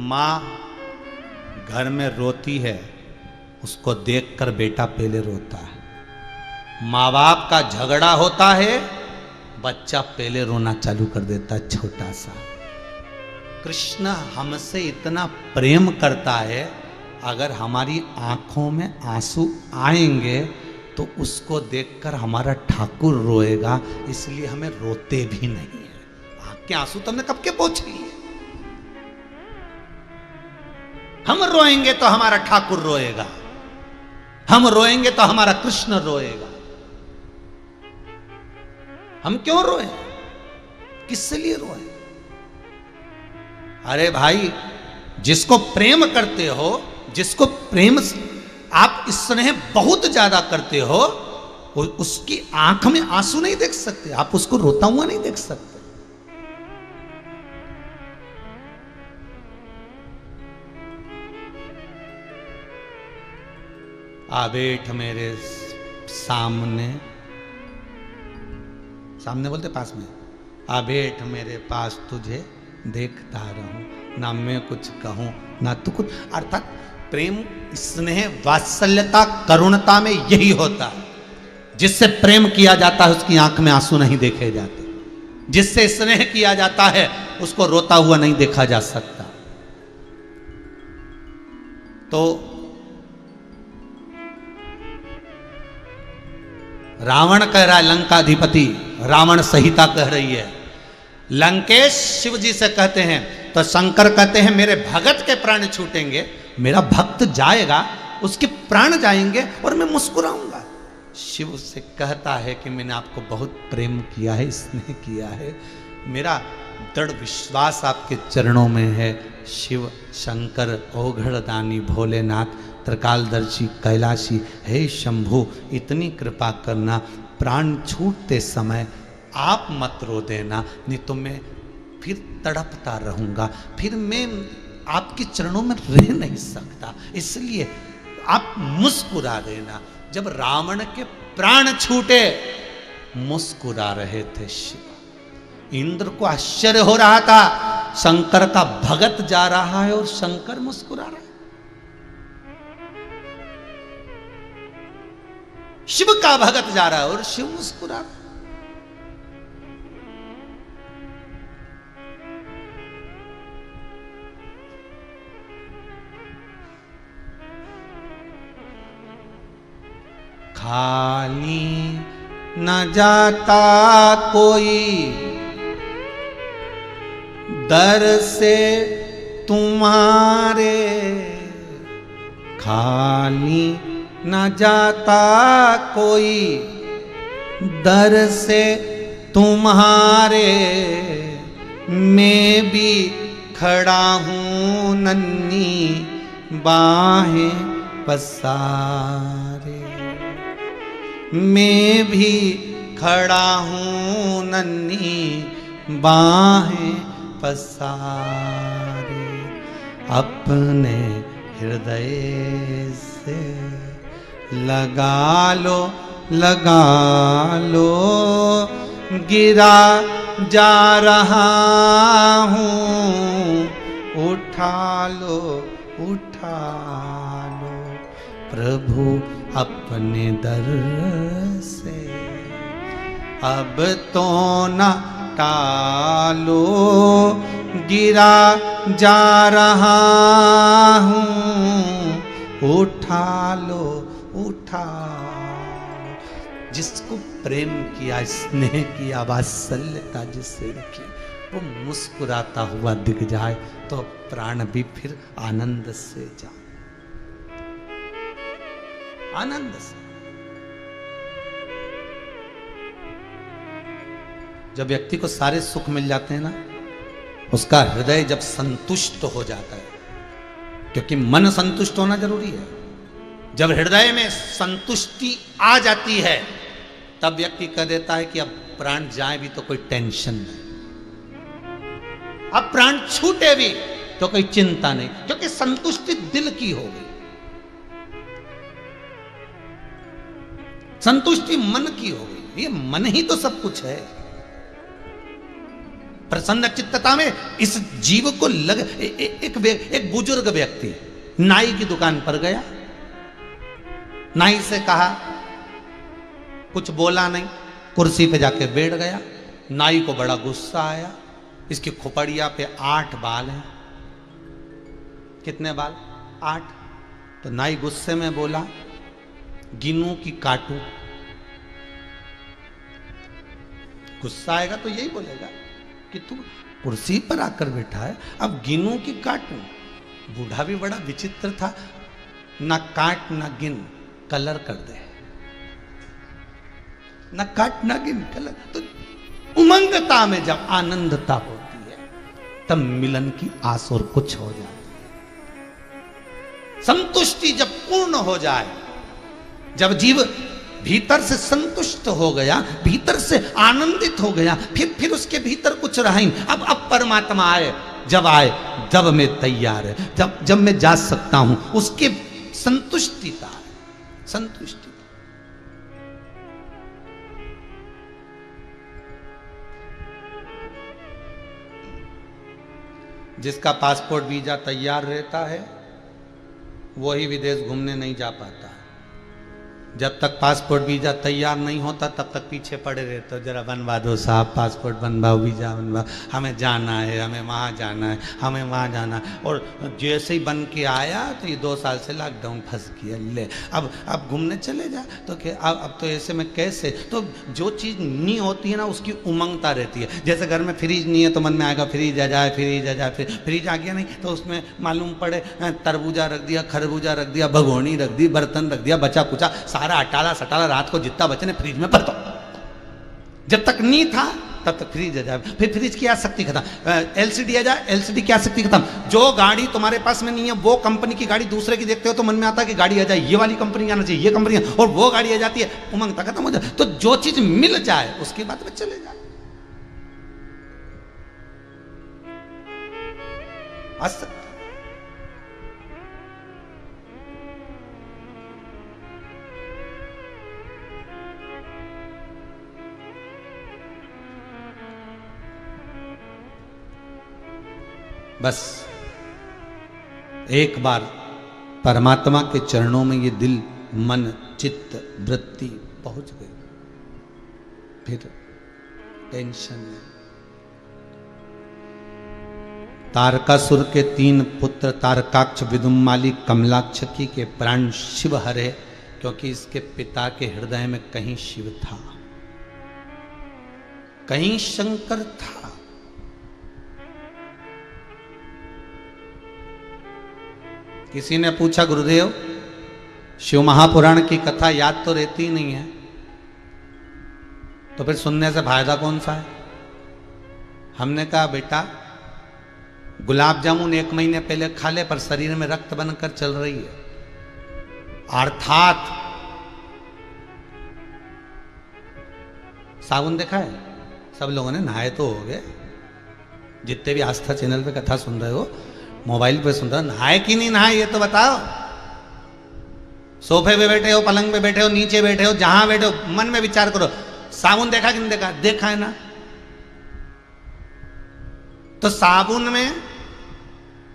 मां घर में रोती है, उसको देखकर बेटा पहले रोता है। माँ बाप का झगड़ा होता है, बच्चा पहले रोना चालू कर देता है, छोटा सा। कृष्ण हमसे इतना प्रेम करता है, अगर हमारी आंखों में आंसू आएंगे तो उसको देखकर हमारा ठाकुर रोएगा, इसलिए हमें रोते भी नहीं है। आंख के आंसू तो हमने कब के पोंछ लिए। हम रोएंगे तो हमारा ठाकुर रोएगा, हम रोएंगे तो हमारा कृष्ण रोएगा। हम क्यों रोए? किसके लिए रोए? अरे भाई, जिसको प्रेम करते हो, जिसको प्रेम आप स्नेह बहुत ज्यादा करते हो, उसकी आंख में आंसू नहीं देख सकते, आप उसको रोता हुआ नहीं देख सकते। आ बैठ मेरे सामने, सामने बोलते पास में, आ बैठ मेरे पास तुझे देखता रहूं, ना मैं कुछ कहूं ना तू कुछ। अर्थात प्रेम, स्नेह, वात्सल्यता, करुणता में यही होता है। जिससे प्रेम किया जाता है उसकी आंख में आंसू नहीं देखे जाते, जिससे स्नेह किया जाता है उसको रोता हुआ नहीं देखा जा सकता। तो रावण कह रहा है, लंकाधिपति रावण संहिता कह रही है, लंकेश शिव जी से कहते हैं, तो शंकर कहते हैं मेरे भगत के प्राण छूटेंगे, मेरा भक्त जाएगा, उसके प्राण जाएंगे और मैं मुस्कुराऊंगा। शिव से कहता है कि मैंने आपको बहुत प्रेम किया है, स्नेह किया है, मेरा दृढ़ विश्वास आपके चरणों में है। शिव शंकर ओघड़दानी भोलेनाथ त्रिकालदर्शी कैलाशी, हे शंभु इतनी कृपा करना, प्राण छूटते समय आप मत रो देना, नहीं तो मैं फिर तड़पता रहूंगा, फिर मैं आपके चरणों में रह नहीं सकता, इसलिए आप मुस्कुरा देना। जब रावण के प्राण छूटे मुस्कुरा रहे थे शिव। इंद्र को आश्चर्य हो रहा था, शंकर का भगत जा रहा है और शंकर मुस्कुरा रहा है। शिव का भगत जा रहा है और शिव मुस्कुरा रहा है। खाली न जाता कोई दर से तुम्हारे, खाली न जाता कोई दर से तुम्हारे, मैं भी खड़ा हूँ नन्ही बाहें पसारे, मैं भी खड़ा हूँ नन्ही बाहें पसारे, अपने हृदय से लगा लो लगा लो, गिरा जा रहा हूँ, उठा लो उठा लो प्रभु अपने दर से, अब तो न टालो, गिरा जा रहा हूँ, उठा लो उठा लो। जिसको प्रेम किया, स्नेह किया, वात्सल्यता जिससे रखी, वो मुस्कुराता हुआ दिख जाए तो प्राण भी फिर आनंद से जाए, आनंद से। जब व्यक्ति को सारे सुख मिल जाते हैं ना, उसका हृदय जब संतुष्ट हो जाता है, क्योंकि मन संतुष्ट होना जरूरी है। जब हृदय में संतुष्टि आ जाती है तब व्यक्ति कह देता है कि अब प्राण जाए भी तो कोई टेंशन नहीं, अब प्राण छूटे भी तो कोई चिंता नहीं, क्योंकि संतुष्टि दिल की हो गई। संतुष्टि मन की हो गई। ये मन ही तो सब कुछ है। प्रसन्न चित्तता में इस जीव को लग एक बुजुर्ग व्यक्ति नाई की दुकान पर गया, नाई से कहा, कुछ बोला नहीं, कुर्सी पे जाके बैठ गया। नाई को बड़ा गुस्सा आया, इसकी खोपड़िया पे 8 बाल हैं। कितने बाल? 8। तो नाई गुस्से में बोला, गिनूं कि काटूं? गुस्सा आएगा तो यही बोलेगा कि तू कुर्सी पर आकर बैठा है, अब गिनूं कि काटूं? बूढ़ा भी बड़ा विचित्र था, ना काट ना गिन, कलर कर दे। ना काट ना गिन, कलर। तो उमंगता में जब आनंदता होती है तब मिलन की आस और कुछ हो जाती है। संतुष्टि जब पूर्ण हो जाए, जब जीव भीतर से संतुष्ट हो गया, भीतर से आनंदित हो गया, फिर उसके भीतर कुछ रहा ही। अब परमात्मा आए जब मैं तैयार है, जब मैं जा सकता हूं, उसके संतुष्टिता, संतुष्टि। जिसका पासपोर्ट वीजा तैयार रहता है वही विदेश घूमने नहीं जा पाता। जब तक पासपोर्ट वीजा तैयार नहीं होता तब तक पीछे पड़े रहते हो, जरा बनवा दो साहब, पासपोर्ट बनवाओ, वीजा बनवाओ, हमें जाना है, हमें वहाँ जाना है, हमें वहाँ जाना है। और जैसे ही बन के आया तो ये 2 साल से लॉकडाउन फंस गया, ले अब घूमने चले जा, तो क्या अब तो ऐसे में कैसे? तो जो चीज़ नहीं होती है ना उसकी उमंगता रहती है। जैसे घर में फ्रिज नहीं है तो मन में आएगा फ्रिज आ जाए, फ्रिज आ जाए, फिर फ्रिज आ गया नहीं तो उसमें मालूम पड़े तरबूजा रख दिया, खरबूजा रख दिया, भगोनी रख दी, बर्तन रख दिया, बचा कुचा सारा अटाला सटाला रात को जितना बचे ने फ्रिज में भर दो। जब तक नहीं था तब तक फ्रिज आ जाए, फिर फ्रिज की आसक्ति खत्म, एलसीडी आ जाए, एलसीडी की आसक्ति खत्म। जो गाड़ी तुम्हारे पास में नहीं है वो कंपनी की गाड़ी दूसरे की देखते हो तो मन में आता है कि गाड़ी आ जाए, ये वाली कंपनी आना चाहिए, ये कंपनी, और वो गाड़ी आ जाती है, उमंगता खत्म हो जाए। तो जो चीज मिल जाए उसके बाद में चले जाए। आसक्ति बस एक बार परमात्मा के चरणों में ये दिल, मन, चित्त, वृत्ति पहुंच गई, फिर टेंशन नहीं। तारकासुर के 3 पुत्र तारकाक्ष, विदुम्माली, कमलाक्षकी के प्राण शिव हरे, क्योंकि इसके पिता के हृदय में कहीं शिव था, कहीं शंकर था। किसी ने पूछा, गुरुदेव शिव महापुराण की कथा याद तो रहती नहीं है, तो फिर सुनने से फायदा कौन सा है? हमने कहा, बेटा गुलाब जामुन 1 महीने पहले खा ले पर शरीर में रक्त बनकर चल रही है, अर्थात साबुन देखा है? सब लोगों ने नहाए तो हो गए, जितने भी आस्था चैनल पे कथा सुन रहे हो, मोबाइल पे सुन रहे हो, नहाए कि नहीं नहाए ये तो बताओ। सोफे पे बैठे हो, पलंग पे बैठे हो, नीचे बैठे हो, जहां बैठे हो, मन में विचार करो, साबुन देखा कि नहीं देखा? देखा है ना। तो साबुन में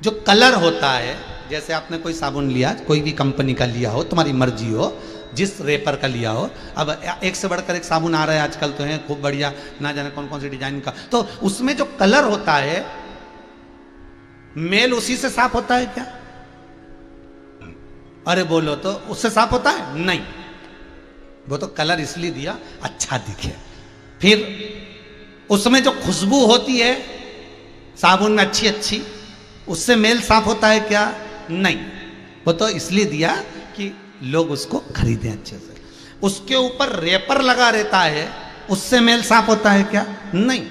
जो कलर होता है, जैसे आपने कोई साबुन लिया, कोई भी कंपनी का लिया हो, तुम्हारी मर्जी हो, जिस रेपर का लिया हो, अब एक से बढ़कर एक साबुन आ रहा है आजकल, तो है खूब बढ़िया, ना जाने कौन कौन सी डिजाइन का। तो उसमें जो कलर होता है, मेल उसी से साफ होता है क्या? अरे बोलो तो उससे साफ होता है? नहीं, वो तो कलर इसलिए दिया अच्छा दिखे। फिर उसमें जो खुशबू होती है साबुन में अच्छी अच्छी, उससे मेल साफ होता है क्या? नहीं, वो तो इसलिए दिया कि लोग उसको खरीदें अच्छे से। उसके ऊपर रेपर लगा रहता है, उससे मेल साफ होता है क्या? नहीं।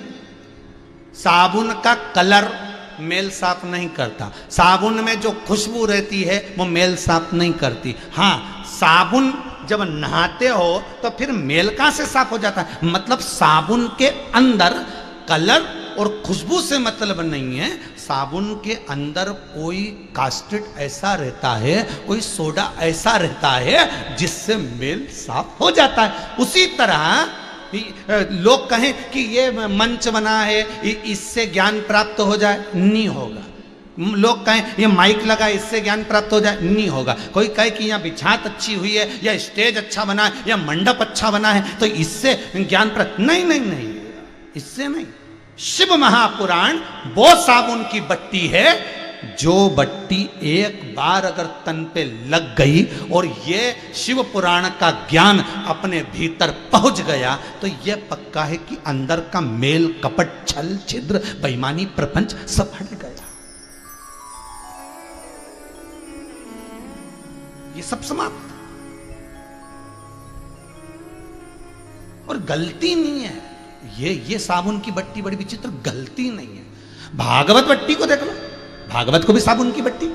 साबुन का कलर मेल साफ नहीं करता, साबुन में जो खुशबू रहती है वो मेल साफ नहीं करती। हाँ, साबुन जब नहाते हो तो फिर मेल कहां से साफ हो जाता है? मतलब साबुन के अंदर कलर और खुशबू से मतलब नहीं है। साबुन के अंदर कोई कास्टेट ऐसा रहता है, कोई सोडा ऐसा रहता है जिससे मेल साफ हो जाता है। उसी तरह लोग कहें कि ये मंच बना है इससे ज्ञान प्राप्त हो जाए, नहीं होगा। लोग कहें ये माइक लगा इससे ज्ञान प्राप्त हो जाए, नहीं होगा। कोई कहे कि यहाँ बिछात अच्छी हुई है या स्टेज अच्छा बना है या मंडप अच्छा बना है तो इससे ज्ञान प्राप्त, नहीं नहीं नहीं, इससे नहीं। शिव महापुराण वो साबुन की बट्टी है जो बट्टी एक बार अगर तन पे लग गई और ये शिव पुराण का ज्ञान अपने भीतर पहुंच गया तो ये पक्का है कि अंदर का मेल कपट छल छिद्र बेईमानी प्रपंच सब हट गया, ये सब समाप्त। और गलती नहीं है, ये साबुन की बट्टी बड़ी विचित्र, गलती नहीं है। भागवत बट्टी को देख लो, भागवत को भी साबुन की बट्टी,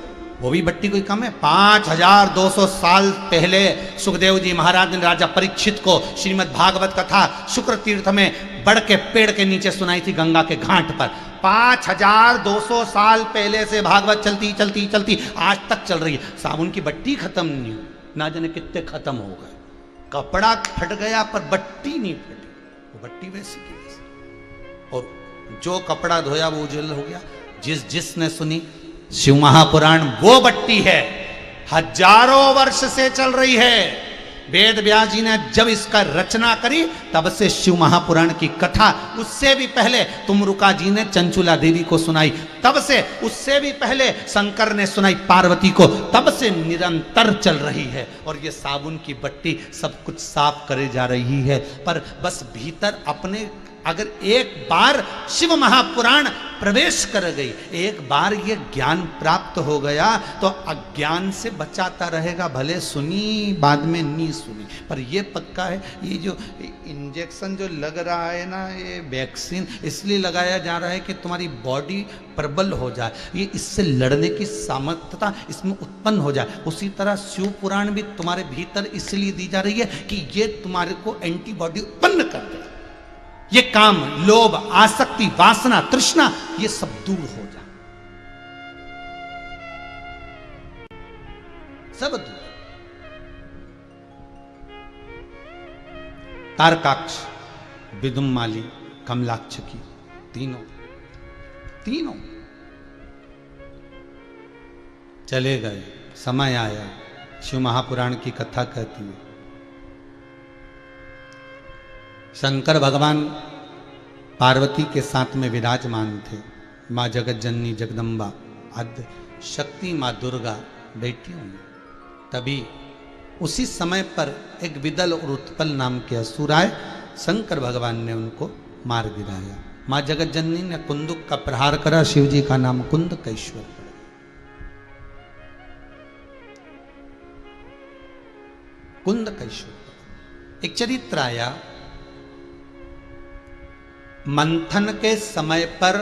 वो भी बट्टी कोई कम है। 5200 साल पहले सुखदेव जी महाराज ने राजा परीक्षित को श्रीमद् भागवत कथा शुक्र तीर्थ में बड़ के पेड़ के नीचे सुनाई थी, गंगा के घाट पर। 5200 साल पहले से भागवत चलती चलती चलती आज तक चल रही है। साबुन की बट्टी खत्म नहीं हुई, ना जाने कितने खत्म हो गए। कपड़ा फट गया पर बट्टी नहीं फटी, वो बट्टी वैसी की वैसी। और जो कपड़ा धोया वो उजल हो गया। जिसने सुनी शिव महापुराण वो बट्टी है, हजारों वर्ष से चल रही है। वेद व्यास जी ने जब इसका रचना करी तब से शिव महापुराण की कथा, उससे भी पहले तुमरुका जी ने चंचुला देवी को सुनाई, तब से उससे भी पहले शंकर ने सुनाई पार्वती को, तब से निरंतर चल रही है। और ये साबुन की बट्टी सब कुछ साफ करे जा रही है। पर बस भीतर अपने अगर एक बार शिव महापुराण प्रवेश कर गई, एक बार ये ज्ञान प्राप्त हो गया तो अज्ञान से बचाता रहेगा। भले सुनी बाद में नहीं सुनी, पर ये पक्का है ये जो इंजेक्शन जो लग रहा है ना, ये वैक्सीन इसलिए लगाया जा रहा है कि तुम्हारी बॉडी प्रबल हो जाए, ये इससे लड़ने की सामर्थ्यता इसमें उत्पन्न हो जाए। उसी तरह शिव पुराण भी तुम्हारे भीतर इसलिए दी जा रही है कि ये तुम्हारे को एंटीबॉडी उत्पन्न कर दे। ये काम, लोभ, आसक्ति, वासना, तृष्णा ये सब दूर हो जाए, सब दूर। तारकाक्ष, विदुम्माली, कमलाक्ष की तीनों चले गए। समय आया, शिव महापुराण की कथा कहती है शंकर भगवान पार्वती के साथ में विराजमान थे। माँ जगत जननी जगदम्बा आद्य शक्ति माँ दुर्गा बैठी हुई। तभी उसी समय पर एक विदल और उत्पल नाम के असुर आए, शंकर भगवान ने उनको मार गिराया। माँ जगत जननी ने कुंदुक का प्रहार करा, शिव जी का नाम कुंदकेश्वर पड़ गया। कुंदकेश्वर एक चरित्र आया। मंथन के समय पर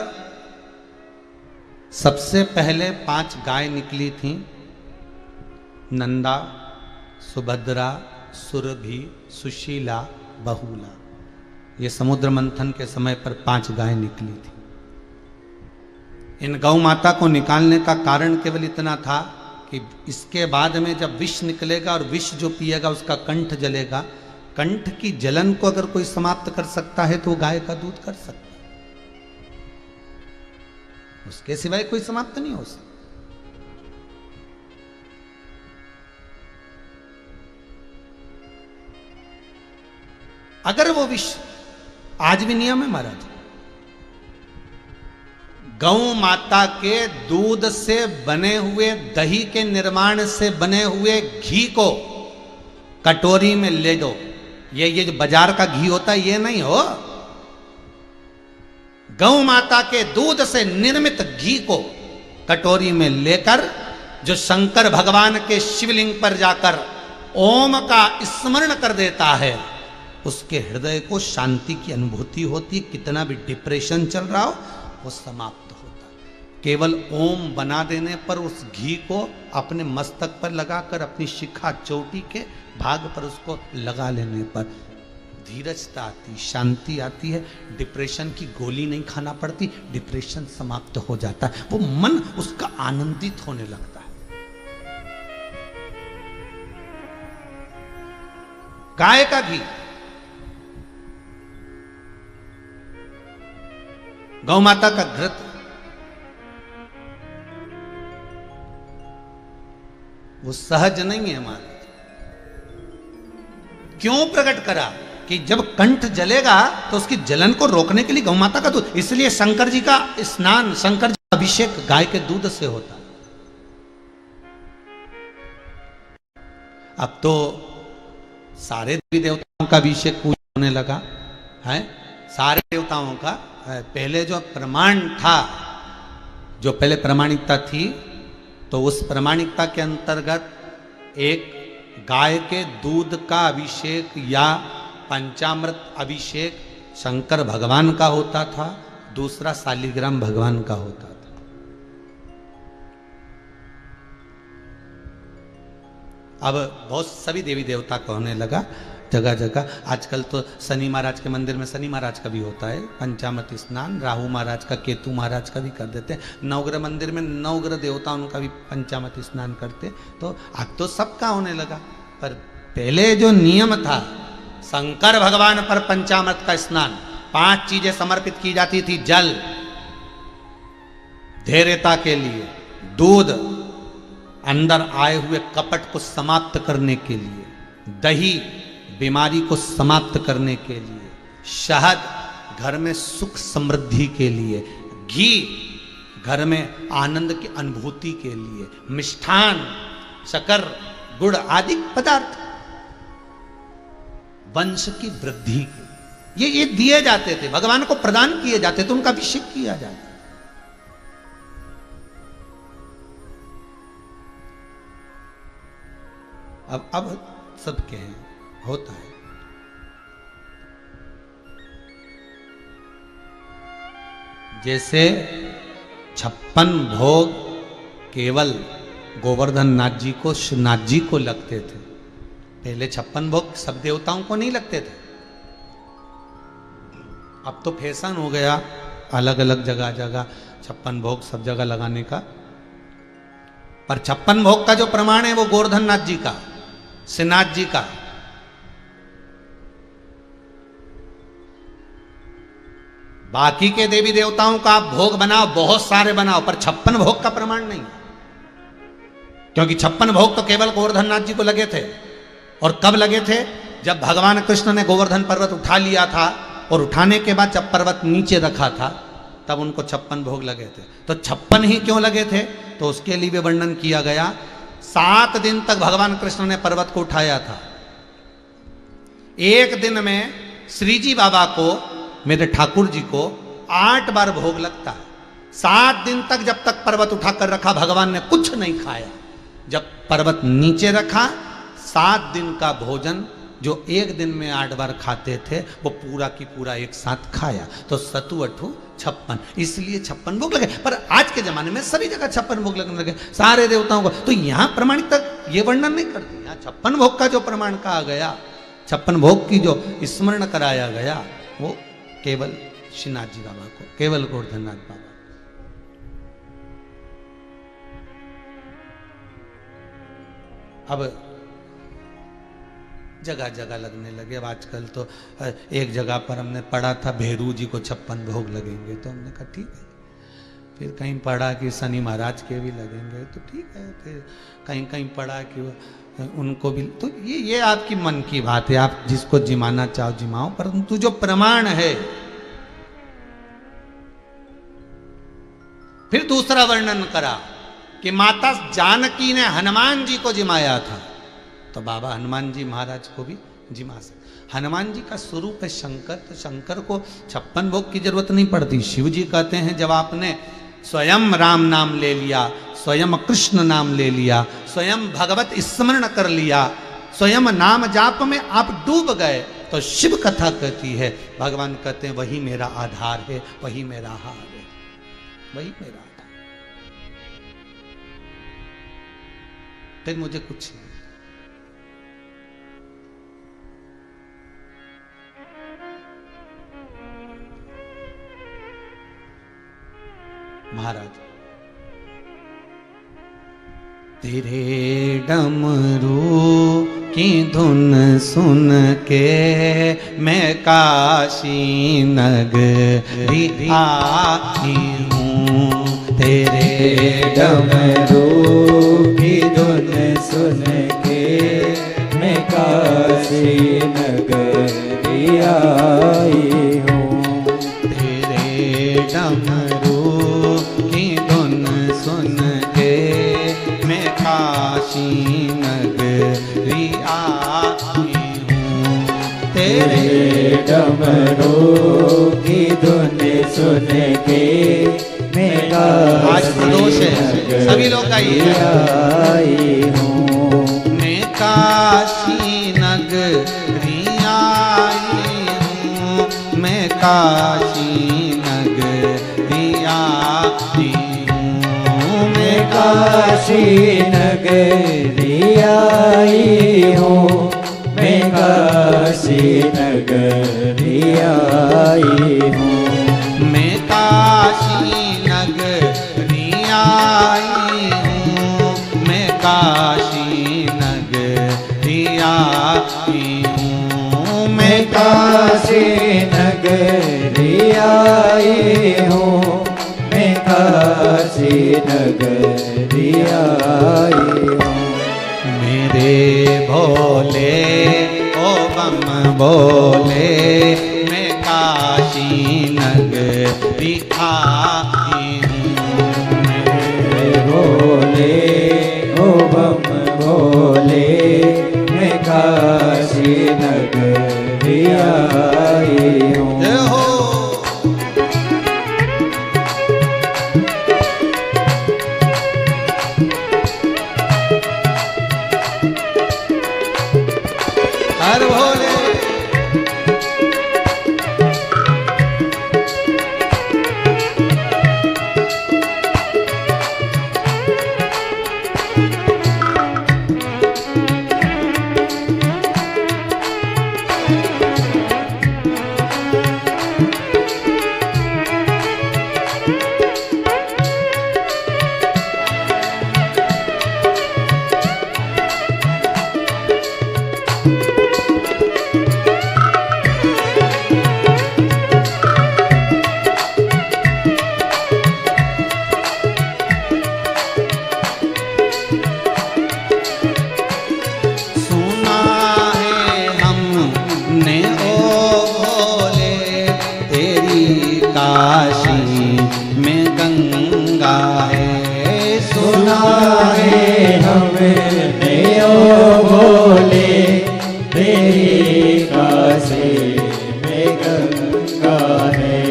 सबसे पहले 5 गाय निकली थीं, नंदा, सुभद्रा, सुरभि, सुशीला, बहुला। ये समुद्र मंथन के समय पर 5 गाय निकली थी। इन गौ माता को निकालने का कारण केवल इतना था कि इसके बाद में जब विष निकलेगा और विष जो पिएगा उसका कंठ जलेगा। कंठ की जलन को अगर कोई समाप्त कर सकता है तो वो गाय का दूध कर सकता है, उसके सिवाय कोई समाप्त नहीं हो सकता। अगर वो विष, आज भी नियम है महाराज, गौ माता के दूध से बने हुए दही के निर्माण से बने हुए घी को कटोरी में ले दो। ये जो बाजार का घी होता है ये नहीं हो, गौ माता के दूध से निर्मित घी को कटोरी में लेकर जो शंकर भगवान के शिवलिंग पर जाकर ओम का स्मरण कर देता है, उसके हृदय को शांति की अनुभूति होती है। कितना भी डिप्रेशन चल रहा हो वो समाप्त होता है। केवल ओम बना देने पर उस घी को अपने मस्तक पर लगाकर अपनी शिखा चोटी के भाग पर उसको लगा लेने पर धीरजता आती, शांति आती है, डिप्रेशन की गोली नहीं खाना पड़ती, डिप्रेशन समाप्त हो जाता है, वो मन उसका आनंदित होने लगता है। गाय का घी, गौ माता का घृत, वो सहज नहीं है हमारा। क्यों प्रकट करा कि जब कंठ जलेगा तो उसकी जलन को रोकने के लिए गौ माता का दूध, इसलिए शंकर जी का स्नान, शंकर जी का अभिषेक गाय के दूध से होता है। अब तो सारे देवी देवताओं का अभिषेक पूजा होने लगा है, सारे देवताओं का। पहले जो प्रमाण था, जो पहले प्रामाणिकता थी, तो उस प्रामाणिकता के अंतर्गत एक गाय के दूध का अभिषेक या पंचामृत अभिषेक शंकर भगवान का होता था, दूसरा शालिग्राम भगवान का होता था। अब बहुत सभी देवी देवता का होने लगा जगह जगह। आजकल तो शनि महाराज के मंदिर में शनि महाराज का भी होता है पंचामृत स्नान, राहु महाराज का, केतु महाराज का भी कर देते हैं। नवग्रह मंदिर में नवग्रह देवताओं का भी पंचामृत स्नान करते। तो अब तो सबका होने लगा, पर पहले जो नियम था, शंकर भगवान पर पंचामृत का स्नान, 5 चीजें समर्पित की जाती थी। जल धैर्यता के लिए, दूध अंदर आए हुए कपट को समाप्त करने के लिए, दही बीमारी को समाप्त करने के लिए, शहद घर में सुख समृद्धि के लिए, घी घर में आनंद की अनुभूति के लिए, मिष्ठान, शक्कर, गुड़ आदि पदार्थ वंश की वृद्धि के ये दिए जाते थे, भगवान को प्रदान किए जाते थे, उनका अभिषेक किया जाता। अब सबके हैं, होता है। जैसे 56 भोग केवल गोवर्धन नाथ जी को, श्रीनाथ जी को लगते थे। पहले 56 भोग सब देवताओं को नहीं लगते थे। अब तो फैशन हो गया अलग अलग जगह जगह 56 भोग सब जगह लगाने का, पर 56 भोग का जो प्रमाण है वो गोवर्धन नाथ जी का, श्रीनाथ जी का। बाकी के देवी देवताओं का आप भोग बनाओ, बहुत सारे बनाओ, पर 56 भोग का प्रमाण नहीं, क्योंकि 56 भोग तो केवल गोवर्धन नाथ जी को लगे थे। और कब लगे थे? जब भगवान कृष्ण ने गोवर्धन पर्वत उठा लिया था, और उठाने के बाद जब पर्वत नीचे रखा था तब उनको 56 भोग लगे थे। तो 56 ही क्यों लगे थे? तो उसके लिए भी वर्णन किया गया। 7 दिन तक भगवान कृष्ण ने पर्वत को उठाया था। एक दिन में श्री जी बाबा को, मेरे ठाकुर जी को 8 बार भोग लगता है। 7 दिन तक जब तक पर्वत उठाकर रखा, भगवान ने कुछ नहीं खाया। जब पर्वत नीचे रखा, 7 दिन का भोजन जो एक दिन में 8 बार खाते थे, वो पूरा की पूरा एक साथ खाया। तो 7 8 56, इसलिए 56 भोग लगे। पर आज के जमाने में सभी जगह 56 भोग लगने लगे सारे देवताओं को। तो यहां प्रमाणिक तक ये वर्णन नहीं करती। यहाँ 56 भोग का जो प्रमाण कहा गया, 56 भोग की जो स्मरण कराया गया, वो केवल श्रीनाथ जी बाबा को, केवल गोवर्धननाथ बाबा। अब जगह जगह लगने लगे। अब आजकल तो एक जगह पर हमने पढ़ा था भेरू जी को 56 भोग लगेंगे, तो हमने कहा ठीक है। फिर कहीं पढ़ा कि शनि महाराज के भी लगेंगे, तो ठीक है। फिर कहीं कहीं पढ़ा कि उनको भी, तो ये आपकी मन की बात है, आप जिसको जिमाना चाहो जिमाओ, परंतु जो प्रमाण है। फिर दूसरा वर्णन करा कि माता जानकी ने हनुमान जी को जिमाया था, तो बाबा हनुमान जी महाराज को भी जिमा सकते। हनुमान जी का स्वरूप है शंकर, तो शंकर को 56 भोग की जरूरत नहीं पड़ती। शिव जी कहते हैं, जब आपने स्वयं राम नाम ले लिया, स्वयं कृष्ण नाम ले लिया, स्वयं भगवत स्मरण कर लिया, स्वयं नाम जाप में आप डूब गए, तो शिव कथा कहती है, भगवान कहते हैं वही मेरा आधार है, वही मेरा हार है, वही मेरा आधार। फिर मुझे कुछ महाराज तेरे डमरू की धुन सुन के मैं काशी नगरी आई हूँ। तेरे डमरू की धुन सुन के मैं काशी नगरी आई हूँ। तेरे डमरू की धुन सुन के मैं काशी नगरी आई हूँ। तेरे डमरू की धुन सुन के मैं आज प्रदोष है, सभी लोग आइए। आई हूँ। मैं काशी नगरी आई हूँ। मैं काशी नगरी आई हूँ। मैं काशी नगरी आई हूँ। मैं काशी नगरी आई हूँ। मैं काशी नगरी आई हूँ। मैं काशी नगरी आई हूँ। मैं काशी नगरी आई हूँ। मैं काशी नगरी आई हूँ। मेरे भोले ओ बम बोले मैं काशी नगरी आई हूँ। मेरे भोले ओ बम भोले मैं काशी नगरी आई हूँ। जय हो। हर भोले सुना है हमने ओ भोले तेरी काशी में गंगा है। सुना है हमने ओ भोले तेरी काशी में गंगा है।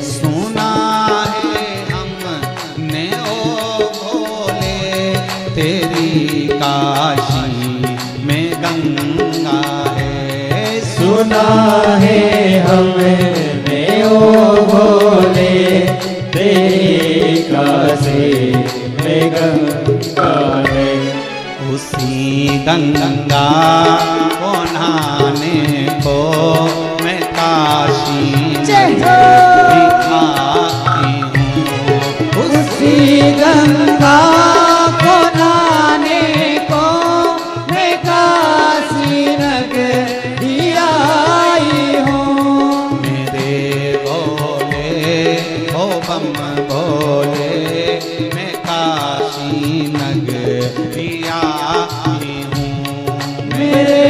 सुना है हमने ओ भोले तेरी काशी में गंगा है। सुना है हमने ओ भोले तेरी काशी में गंगा है। उसी गंगा को नहाने को मैं काशी नगरी आई हूँ। उसी गंगा को नहाने को मैं काशी नगरी आई हूँ। मेरे भोले ओ बम भोले मैं काशी नगरी आई हूँ। मेरे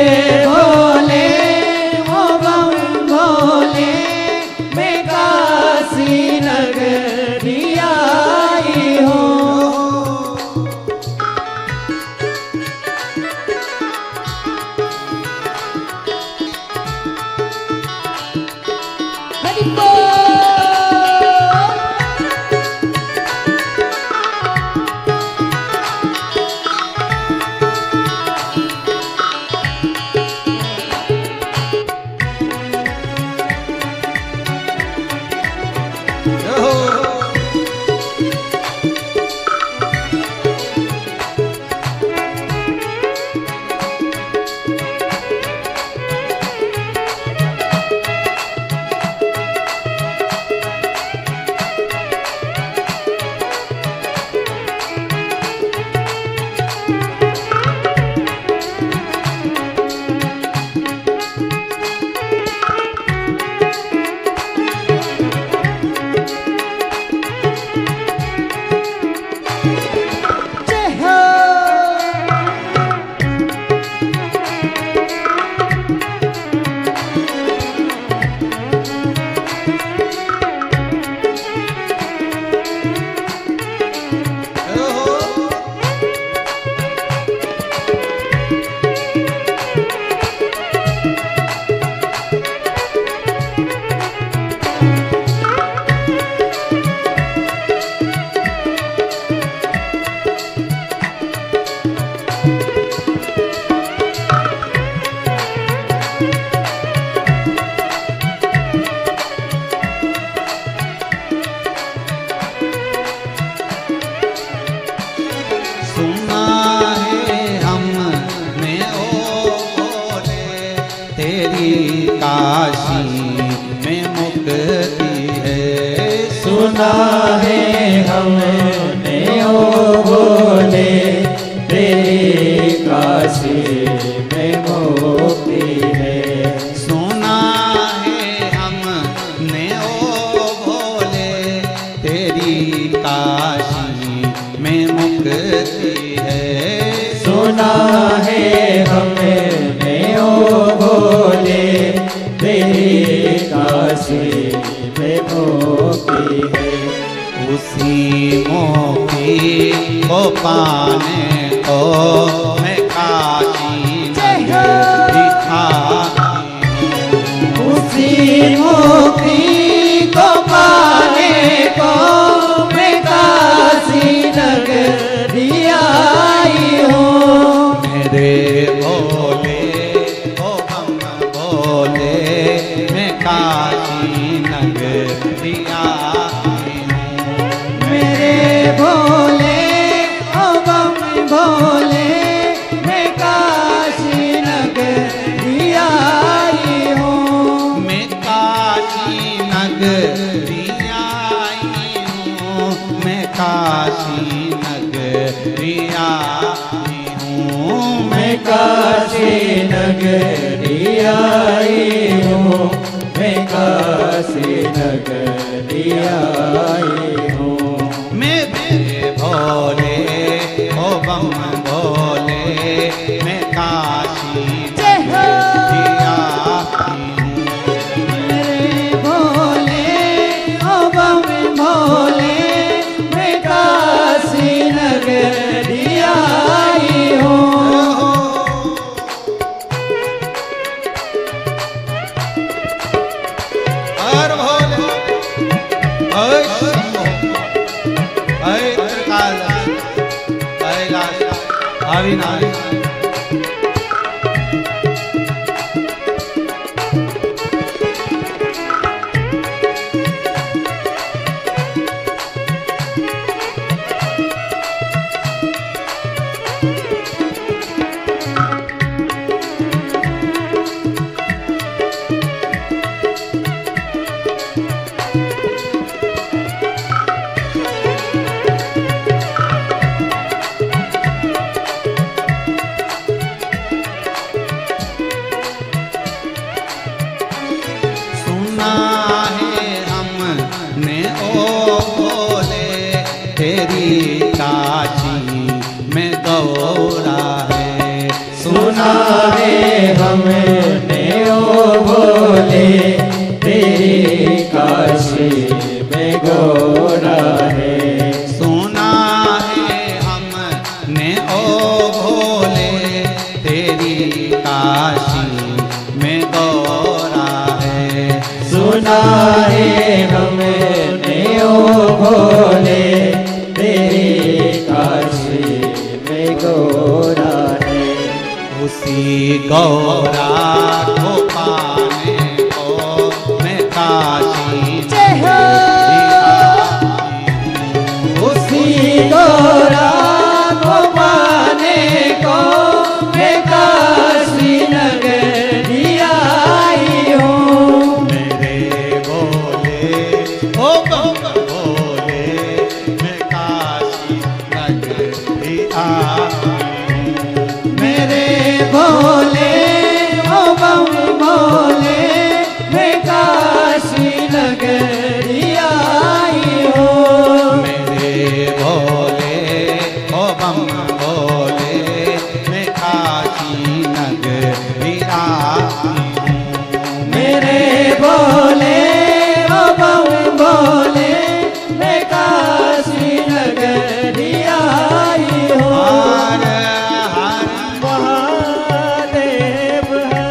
तेरी काशी में मुक्ति है। सुना है हमने ओ भोले तेरी काशी में मुक्ति है। सुना है हमने ओ भोले तेरी काशी में मुक्ति है। सुना है हमने ओ भोले तेरी काशी में मुक्ति है। उसी मोक्ति को पाने को मैं काशी नगर दिखाती हूँ। उसी मुक्ति को पाने को मैं काशी नगरी आई हूँ। मेरे भोले ओ हम भोले मैं काशी नगरी आई हूँ। मेरे भोले ओ बम भोले मैं काशी नगरी आई हूँ। मैं काशी नगरी आई हूँ। मैं काशी नगरी आई हूँ। मैं काशी नगरी आई हूँ। मैं काशी नगरी आई हूँ। मेरे भोले ओ बम भोले मैं काशी नगरी आई हूँ। मेरे भोले ओ बम भोले मैं काशी नगरी आई हूँ। हर भोले हर शंभो हर त्रिकाल कैलाश अविनाश। सुना है हमने ओ भोले तेरी काशी में गौरा है। सुना है हमने ओ भोले तेरी काशी में गौरा है। सुना है हमने ओ भोले तेरी काशी में गौरा है। सुना है हमने ओ भोले तेरी काशी में गौरा है। उसी गौरा को पाने को मैं काशी नगरी आई हूँ। उसी गौरा को पाने को मैं काशी नगरी आई हूँ। मेरे भोले ओ बम भोले मैं काशी नगरी आई हूँ। मेरे भोले ओ बम भोले मैं काशी नगरी आई हूँ। मेरे भोले ओ बम भोले मैं काशी नगरी आई हूँ। मेरे भोले ओ बम भोले मैं काशी नगरी आई हूँ। हर हर महादेव है।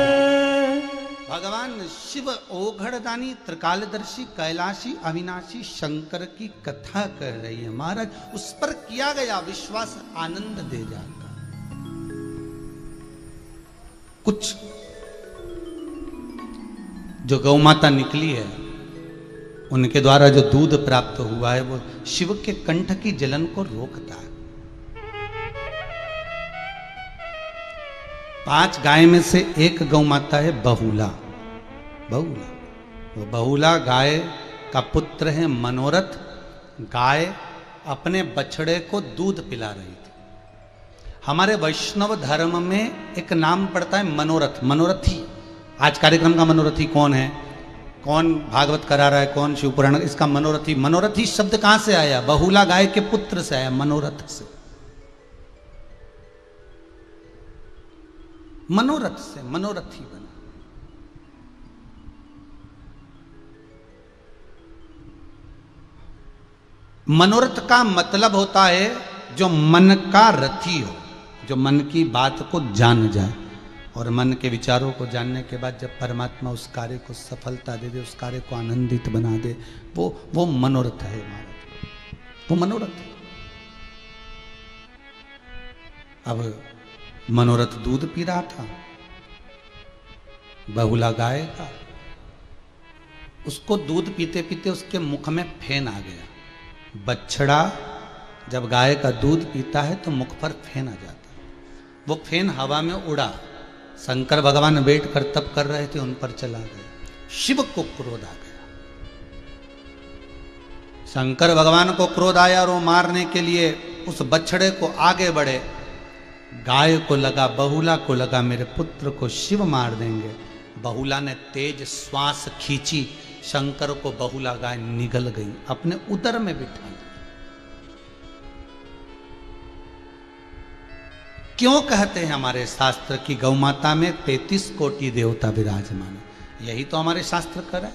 भगवान शिव ओघड़दानी त्रिकालदर्शी कैलाशी अविनाशी शंकर की कथा कर रही है महाराज। उस पर किया गया विश्वास आनंद दे जाता। कुछ जो गौ माता निकली है उनके द्वारा जो दूध प्राप्त हुआ है वो शिव के कंठ की जलन को रोकता है। 5 गाय में से एक गौ माता है बहुला। बहुला, वो बहुला गाय का पुत्र है मनोरथ। गाय अपने बछड़े को दूध पिला रही थी। हमारे वैष्णव धर्म में एक नाम पड़ता है मनोरथ, मनोरथी। आज कार्यक्रम का मनोरथी कौन है, कौन भागवत करा रहा है, कौन शिवपुराण, इसका मनोरथी। मनोरथी शब्द कहां से आया? बहुला गाय के पुत्र से आया, मनोरथ से, मनोरथ से मनोरथी बना। मनोरथ का मतलब होता है जो मन का रथी हो, जो मन की बात को जान जाए और मन के विचारों को जानने के बाद जब परमात्मा उस कार्य को सफलता दे दे, उस कार्य को आनंदित बना दे, वो मनोरथ है हमारा, वो मनोरथ है। अब मनोरथ दूध पी रहा था, बहुला गाय का। उसको दूध पीते पीते उसके मुख में फेन आ गया। बछड़ा जब गाय का दूध पीता है तो मुख पर फेन आ जाता है। वो फेन हवा में उड़ा। शंकर भगवान बैठ कर तप कर रहे थे, उन पर चला गया। शिव को क्रोध आ गया। शंकर भगवान को क्रोध आया और वो मारने के लिए उस बछड़े को आगे बढ़े। गाय को लगा, बहुला को लगा मेरे पुत्र को शिव मार देंगे। बहुला ने तेज श्वास खींची, शंकर को बहुला गाय निगल गई, अपने उदर में बिठा ली। क्यों कहते हैं हमारे शास्त्र की गौ माता में 33 कोटि देवता विराजमान है? यही तो हमारे शास्त्र कर है।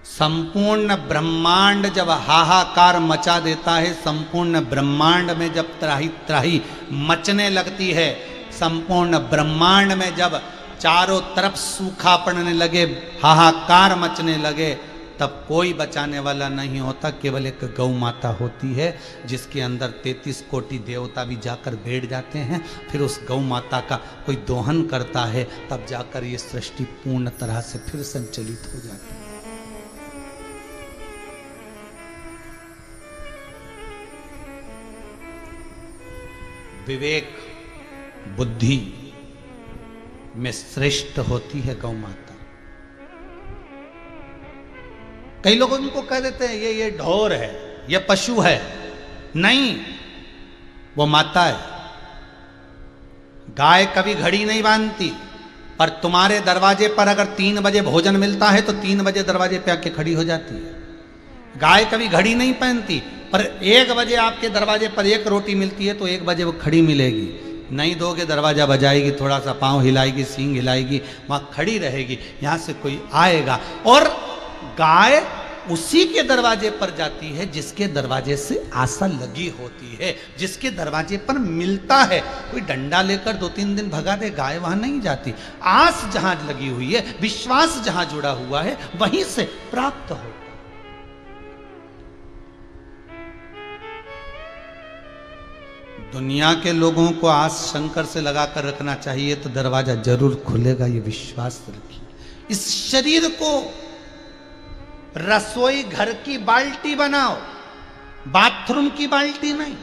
संपूर्ण ब्रह्मांड जब हाहाकार मचा देता है, संपूर्ण ब्रह्मांड में जब त्राही त्राही मचने लगती है, संपूर्ण ब्रह्मांड में जब चारों तरफ सूखा पड़ने लगे, हाहाकार मचने लगे, तब कोई बचाने वाला नहीं होता। केवल एक गौ माता होती है जिसके अंदर 33 कोटि देवता भी जाकर बैठ जाते हैं। फिर उस गौ माता का कोई दोहन करता है, तब जाकर ये सृष्टि पूर्ण तरह से फिर संचलित हो जाती है। विवेक बुद्धि में श्रेष्ठ होती है गौ माता। कई लोग उनको कह देते हैं ये ढोर है, ये पशु है। नहीं, वो माता है। गाय कभी घड़ी नहीं बांधती, पर तुम्हारे दरवाजे पर अगर 3 बजे भोजन मिलता है तो 3 बजे दरवाजे पे आके खड़ी हो जाती है। गाय कभी घड़ी नहीं पहनती, पर 1 बजे आपके दरवाजे पर 1 रोटी मिलती है तो 1 बजे वो खड़ी मिलेगी। नहीं दोगे दरवाजा बजाएगी, थोड़ा सा पांव हिलाएगी, सींग हिलाएगी, वहां खड़ी रहेगी। यहां से कोई आएगा। और गाय उसी के दरवाजे पर जाती है जिसके दरवाजे से आशा लगी होती है, जिसके दरवाजे पर मिलता है। कोई डंडा लेकर 2-3 दिन भगा दे, गाय वहां नहीं जाती। आस जहां लगी हुई है, विश्वास जहां जुड़ा हुआ है, वहीं से प्राप्त होता है। दुनिया के लोगों को आस शंकर से लगाकर रखना चाहिए तो दरवाजा जरूर खुलेगा, ये विश्वास रखिए। इस शरीर को रसोई घर की बाल्टी बनाओ, बाथरूम की बाल्टी नहीं।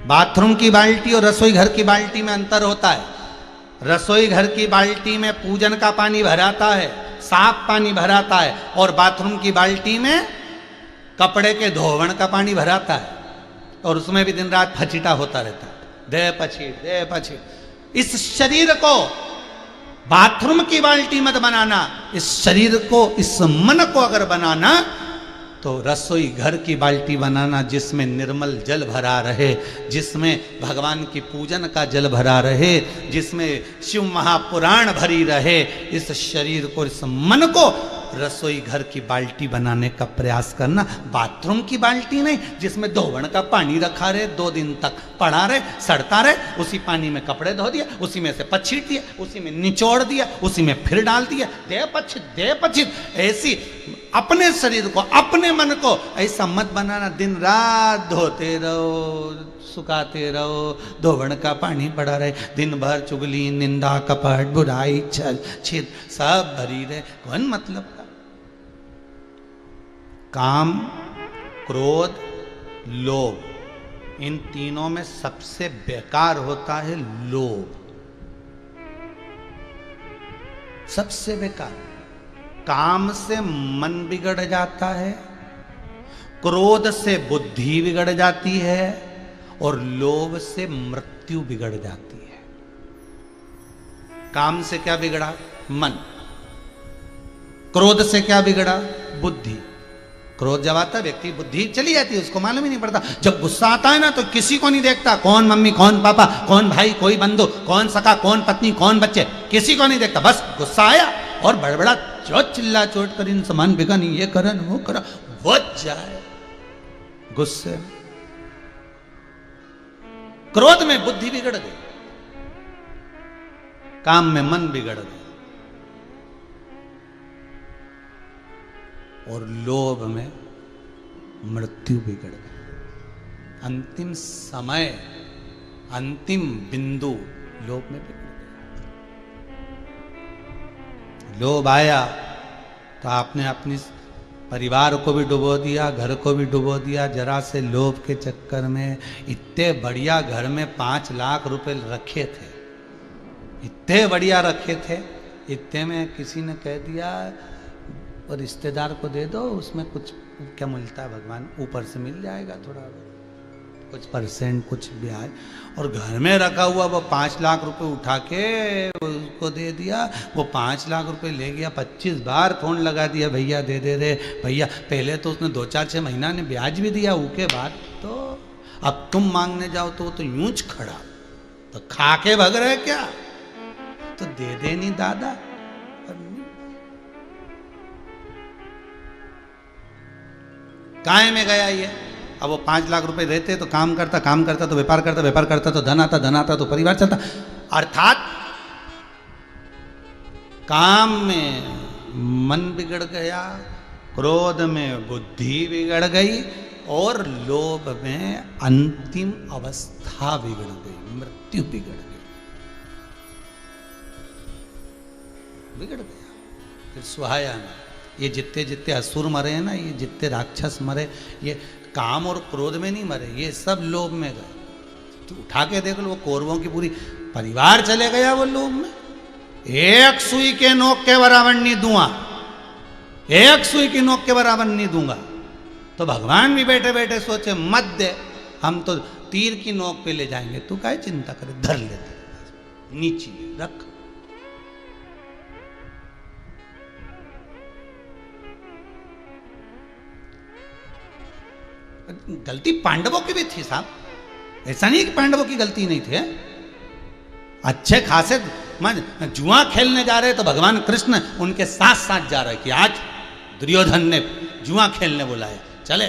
बाथरूम की बाल्टी और रसोई घर की बाल्टी में अंतर होता है। रसोई घर की बाल्टी में पूजन का पानी भराता है, साफ पानी भराता है, और बाथरूम की बाल्टी में कपड़े के धोवण का पानी भराता है, और उसमें भी दिन रात फचीटा होता रहता है। दे पछीट। इस शरीर को बाथरूम की बाल्टी मत बनाना। इस शरीर को, इस मन को अगर बनाना तो रसोई घर की बाल्टी बनाना, जिसमें निर्मल जल भरा रहे, जिसमें भगवान की पूजन का जल भरा रहे, जिसमें शिव महापुराण भरी रहे। इस शरीर को, इस मन को रसोई घर की बाल्टी बनाने का प्रयास करना। बाथरूम की बाल्टी नहीं जिसमें धोवण का पानी रखा रहे, 2 दिन तक पड़ा रहे, सड़ता रहे, उसी पानी में कपड़े धो दिया, उसी में से पछीट दिया, उसी में निचोड़ दिया, उसी में फिर डाल दिया। दे पछित। ऐसी अपने शरीर को, अपने मन को ऐसा मत बनाना। दिन रात धोते रहो, सुखाते रहो, धोवण का पानी पड़ा रहे, दिन भर चुगली, निंदा, कपट, बुराई, छल छिद सब भरी रहे। कौन मतलब का? काम, क्रोध, लोभ, इन तीनों में सबसे बेकार होता है लोभ। सबसे बेकार। काम से मन बिगड़ जाता है, क्रोध से बुद्धि बिगड़ जाती है और लोभ से मृत्यु बिगड़ जाती है। काम से क्या बिगड़ा? मन। क्रोध से क्या बिगड़ा? बुद्धि। क्रोध जब आता है व्यक्ति बुद्धि चली जाती है, उसको मालूम ही नहीं पड़ता। जब गुस्सा आता है ना तो किसी को नहीं देखता, कौन मम्मी कौन पापा कौन भाई कोई बंधु कौन सखा कौन पत्नी कौन बच्चे, किसी को नहीं देखता। बस गुस्सा आया और बड़बड़ा जो चिल्ला चोट कर इन सामान बिका नहीं, ये करन वो करा, वो जाए गुस्से में। क्रोध में बुद्धि बिगड़ गई, काम में मन बिगड़ गया और लोभ में मृत्यु बिगड़ गई। अंतिम समय, अंतिम बिंदु लोभ में बिगड़ गया। लोभ आया तो आपने अपनी परिवार को भी डुबो दिया, घर को भी डुबो दिया। जरा से लोभ के चक्कर में इतने बढ़िया घर में 5 लाख रुपए रखे थे, इतने बढ़िया रखे थे, इतने में किसी ने कह दिया और रिश्तेदार को दे दो, उसमें कुछ क्या मिलता है भगवान, ऊपर से मिल जाएगा थोड़ा कुछ परसेंट कुछ ब्याज। और घर में रखा हुआ वो 5 लाख रुपए उठा के उसको दे दिया। वो 5 लाख रुपए ले गया, 25 बार फोन लगा दिया, भैया दे दे दे भैया। पहले तो उसने 2-4-6 महीना ने ब्याज भी दिया, उसके बाद तो अब तुम मांगने जाओ तो वो तो यूंच खड़ा, तो खा के भग रहे क्या, तो दे दे नहीं दादा। काय में गया ये? अब वो 5 लाख रुपए देते तो काम करता तो व्यापार करता तो धन आता तो परिवार चलता। अर्थात काम में मन बिगड़ गया, क्रोध में बुद्धि बिगड़ गई और लोभ में अंतिम अवस्था बिगड़ गई, मृत्यु बिगड़ गया। फिर सुहाया ना। ये जितने जितने असुर मरे हैं ना, ये जितने राक्षस मरे, ये काम और क्रोध में नहीं मरे, ये सब लोभ में गए। तो उठा के देख लो, वो कौरवों की पूरी परिवार चले गया वो लोभ में। एक सुई के नोक के बराबर नहीं दूंगा, एक सुई की नोक के बराबर नहीं दूंगा। तो भगवान भी बैठे बैठे सोचे मत दे, हम तो तीर की नोक पे ले जाएंगे, तू काहे चिंता करे, धर लेते नीचे रख। गलती पांडवों की भी थी साहब, ऐसा नहीं कि पांडवों की गलती नहीं थी। अच्छे खासे जुआ खेलने जा रहे तो भगवान कृष्ण उनके साथ साथ जा रहे कि आज दुर्योधन ने जुआ खेलने बुलाया, चले।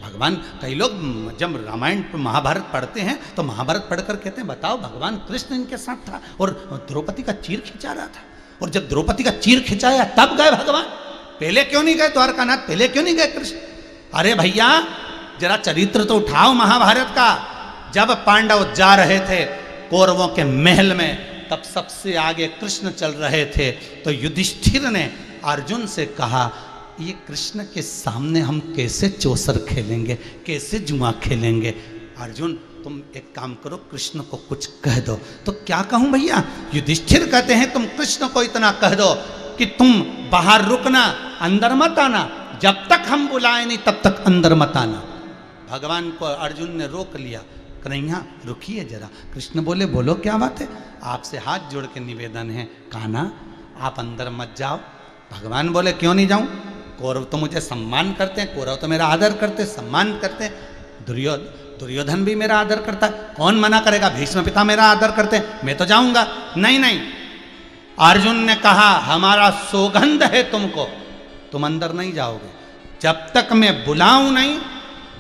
भगवान, कई लोग जब रामायण महाभारत पढ़ते हैं तो महाभारत पढ़कर कहते हैं बताओ भगवान कृष्ण इनके साथ था और द्रौपदी का चीर खिंचा रहा था, और जब द्रौपदी का चीर खिंचाया तब गए भगवान, पहले क्यों नहीं गए द्वारकानाथ, पहले क्यों नहीं गए कृष्ण? अरे भैया जरा चरित्र तो उठाओ महाभारत का। जब पांडव जा रहे थे कौरवों के महल में, तब सबसे आगे कृष्ण चल रहे थे, तो युधिष्ठिर ने अर्जुन से कहा ये कृष्ण के सामने हम कैसे चौसर खेलेंगे, कैसे जुआ खेलेंगे? अर्जुन तुम एक काम करो, कृष्ण को कुछ कह दो। तो क्या कहूं भैया? युधिष्ठिर कहते हैं तुम कृष्ण को इतना कह दो कि तुम बाहर रुकना, अंदर मत आना, जब तक हम बुलाए नहीं तब तक अंदर मत आना। भगवान को अर्जुन ने रोक लिया, कन्हैया रुकिए जरा। कृष्ण बोले बोलो क्या बात है? आपसे हाथ जोड़ के निवेदन है, कान्हा आप अंदर मत जाओ। भगवान बोले क्यों नहीं जाऊं? कौरव तो मुझे सम्मान करते हैं, कौरव तो मेरा आदर करते सम्मान करते हैं, दुर्योधन भी मेरा आदर करता है, कौन मना करेगा? भीष्म पिता मेरा आदर करते हैं, मैं तो जाऊंगा। नहीं नहीं, अर्जुन ने कहा हमारा सौगंध है तुमको, तुम अंदर नहीं जाओगे जब तक मैं बुलाऊं नहीं,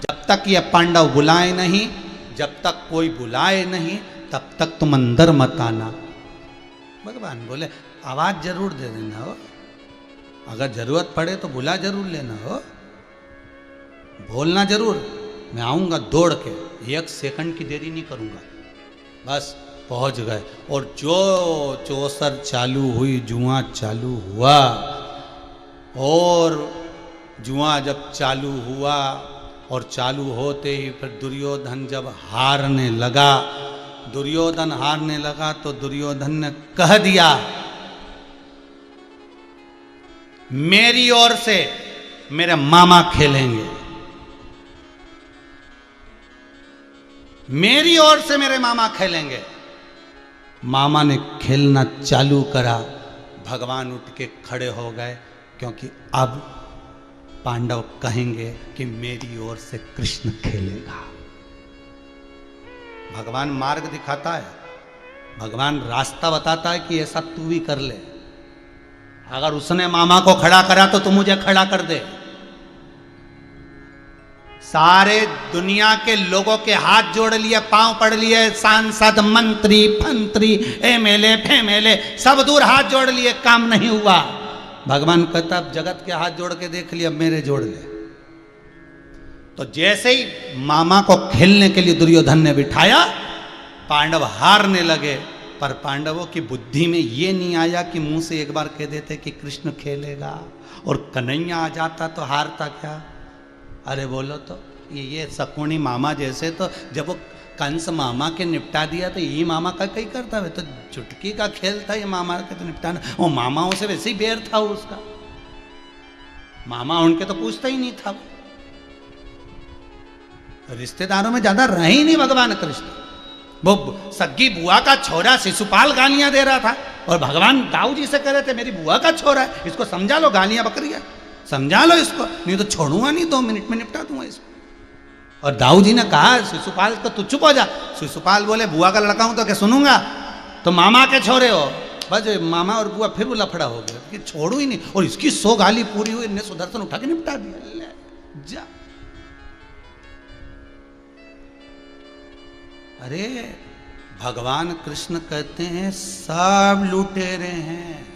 जब तक ये पांडव बुलाए नहीं, जब तक कोई बुलाए नहीं तब तक तुम अंदर मत आना। भगवान बोले आवाज जरूर दे देना हो, अगर जरूरत पड़े तो बुला जरूर लेना हो, बोलना जरूर, मैं आऊंगा दौड़ के, 1 सेकंड की देरी नहीं करूंगा। बस पहुंच गए और जो चौसर चालू हुई, जुआ चालू हुआ, और जुआ जब चालू हुआ और चालू होते ही फिर दुर्योधन जब हारने लगा, दुर्योधन हारने लगा तो दुर्योधन ने कह दिया, मेरी ओर से मेरे मामा खेलेंगे, मेरी ओर से मेरे मामा खेलेंगे। मामा ने खेलना चालू करा, भगवान उठ के खड़े हो गए, क्योंकि अब पांडव कहेंगे कि मेरी ओर से कृष्ण खेलेगा। भगवान मार्ग दिखाता है, भगवान रास्ता बताता है कि ऐसा तू भी कर ले। अगर उसने मामा को खड़ा करा तो तू मुझे खड़ा कर दे। सारे दुनिया के लोगों के हाथ जोड़ लिए, पांव पड़ लिए, सांसद, मंत्री, फंत्री, एमएलए, फेमएलए सब दूर हाथ जोड़ लिए, काम नहीं हुआ। भगवान कहता अब जगत के हाथ जोड़ के देख लिया, मेरे जोड़ ले। तो जैसे ही मामा को खेलने के लिए दुर्योधन ने बिठाया, पांडव हारने लगे। पर पांडवों की बुद्धि में ये नहीं आया कि मुंह से एक बार कह देते कि कृष्ण खेलेगा, और कन्हैया आ जाता तो हारता क्या। अरे बोलो तो ये शकुनी मामा जैसे, तो जब वो कंस मामा के निपटा दिया तो ये मामा का कहीं करता है, तो चुटकी का खेल था ये मामा के तो निपटाना। वो मामाओं से वैसे ही बैर था उसका, मामा उनके तो पूछता ही नहीं था। रिश्तेदारों में ज्यादा रहे ही नहीं भगवान कृष्ण। वो सग्गी बुआ का छोरा शिशुपाल गालियां दे रहा था, और भगवान दाऊ जी से कह रहे थे मेरी बुआ का छोरा है, इसको समझा लो, गालियां बकरियां समझा लो इसको, नहीं तो छोड़ूंगा नहीं, 2 मिनट में निपटा दूंगा इसको। और दाऊ जी ने कहा शिशुपाल को तू चुप हो जा। शिशुपाल बोले बुआ का लड़का हूं तो क्या सुनूंगा, तो मामा के छोरे हो। बस मामा और बुआ फिर वो लफड़ा हो गया कि छोड़ू ही नहीं, और इसकी 100 गाली पूरी हुई, इन्हें सुदर्शन उठा के निपटा दिया। जा अरे भगवान कृष्ण कहते हैं सब लुटेरे हैं।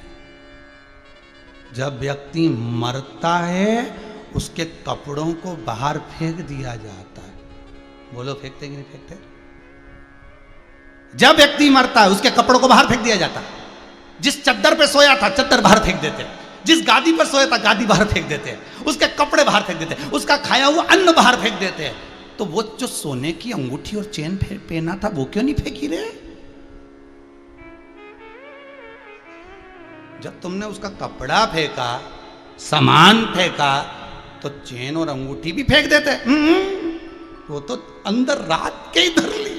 जब व्यक्ति मरता है उसके कपड़ों को बाहर फेंक दिया जाता है। बोलो फेंकते कि नहीं फेंकते? जब व्यक्ति मरता है उसके कपड़ों को बाहर फेंक दिया जाता है। जिस चद्दर पे सोया था चद्दर बाहर फेंक देते हैं, जिस गादी पर सोया था गादी बाहर फेंक देते हैं, उसके कपड़े बाहर फेंक देते हैं, उसका खाया हुआ अन्न बाहर फेंक देते हैं। तो वो जो सोने की अंगूठी और चेन पहना था वो क्यों नहीं फेंकी रे? जब तुमने उसका कपड़ा फेंका, सामान फेंका, तो चेन और अंगूठी भी फेंक देते। वो तो अंदर रात के ही धर ली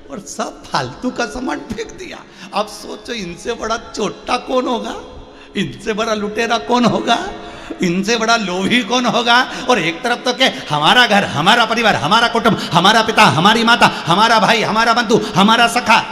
और सब फालतू का सामान फेंक दिया। अब सोचो इनसे बड़ा चोटा कौन होगा, इनसे बड़ा लुटेरा कौन होगा, इनसे बड़ा लोभी कौन होगा। और एक तरफ तो क्या, हमारा घर, हमारा परिवार, हमारा कुटुंब, हमारा पिता, हमारी माता, हमारा भाई, हमारा बंधु, हमारा सखा,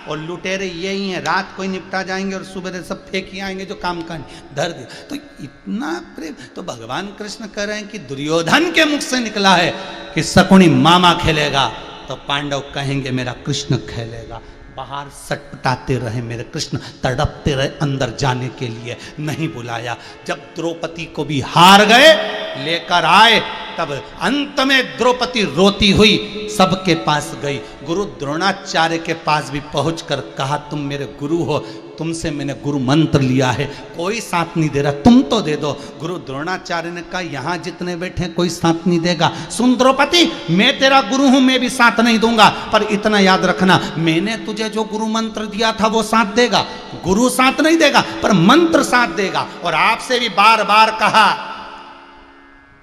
और लुटेरे यही हैं। रात को ही निपटा जाएंगे और सुबह सब फेंक ही आएंगे जो काम का धर दिया। तो इतना प्रेम। तो भगवान कृष्ण कह रहे हैं कि दुर्योधन के मुख से निकला है कि शकुनी मामा खेलेगा, तो पांडव कहेंगे मेरा कृष्ण खेलेगा। बाहर सटपटाते रहे मेरे कृष्ण, तड़पते रहे अंदर जाने के लिए, नहीं बुलाया। जब द्रौपदी को भी हार गए, लेकर आए, तब अंत में द्रौपदी रोती हुई सबके पास गई। गुरु द्रोणाचार्य के पास भी पहुंचकर कहा तुम मेरे गुरु हो, तुमसे मैंने गुरु मंत्र लिया है, कोई साथ नहीं दे रहा, तुम तो दे दो। गुरु द्रोणाचार्य ने कहा यहाँ जितने बैठे कोई साथ नहीं देगा। सुन द्रौपदी, मैं तेरा गुरु हूं, मैं भी साथ नहीं दूंगा, पर इतना याद रखना मैंने तुझे जो गुरु मंत्र दिया था वो साथ देगा, गुरु साथ नहीं देगा पर मंत्र साथ देगा। और आपसे भी बार बार कहा,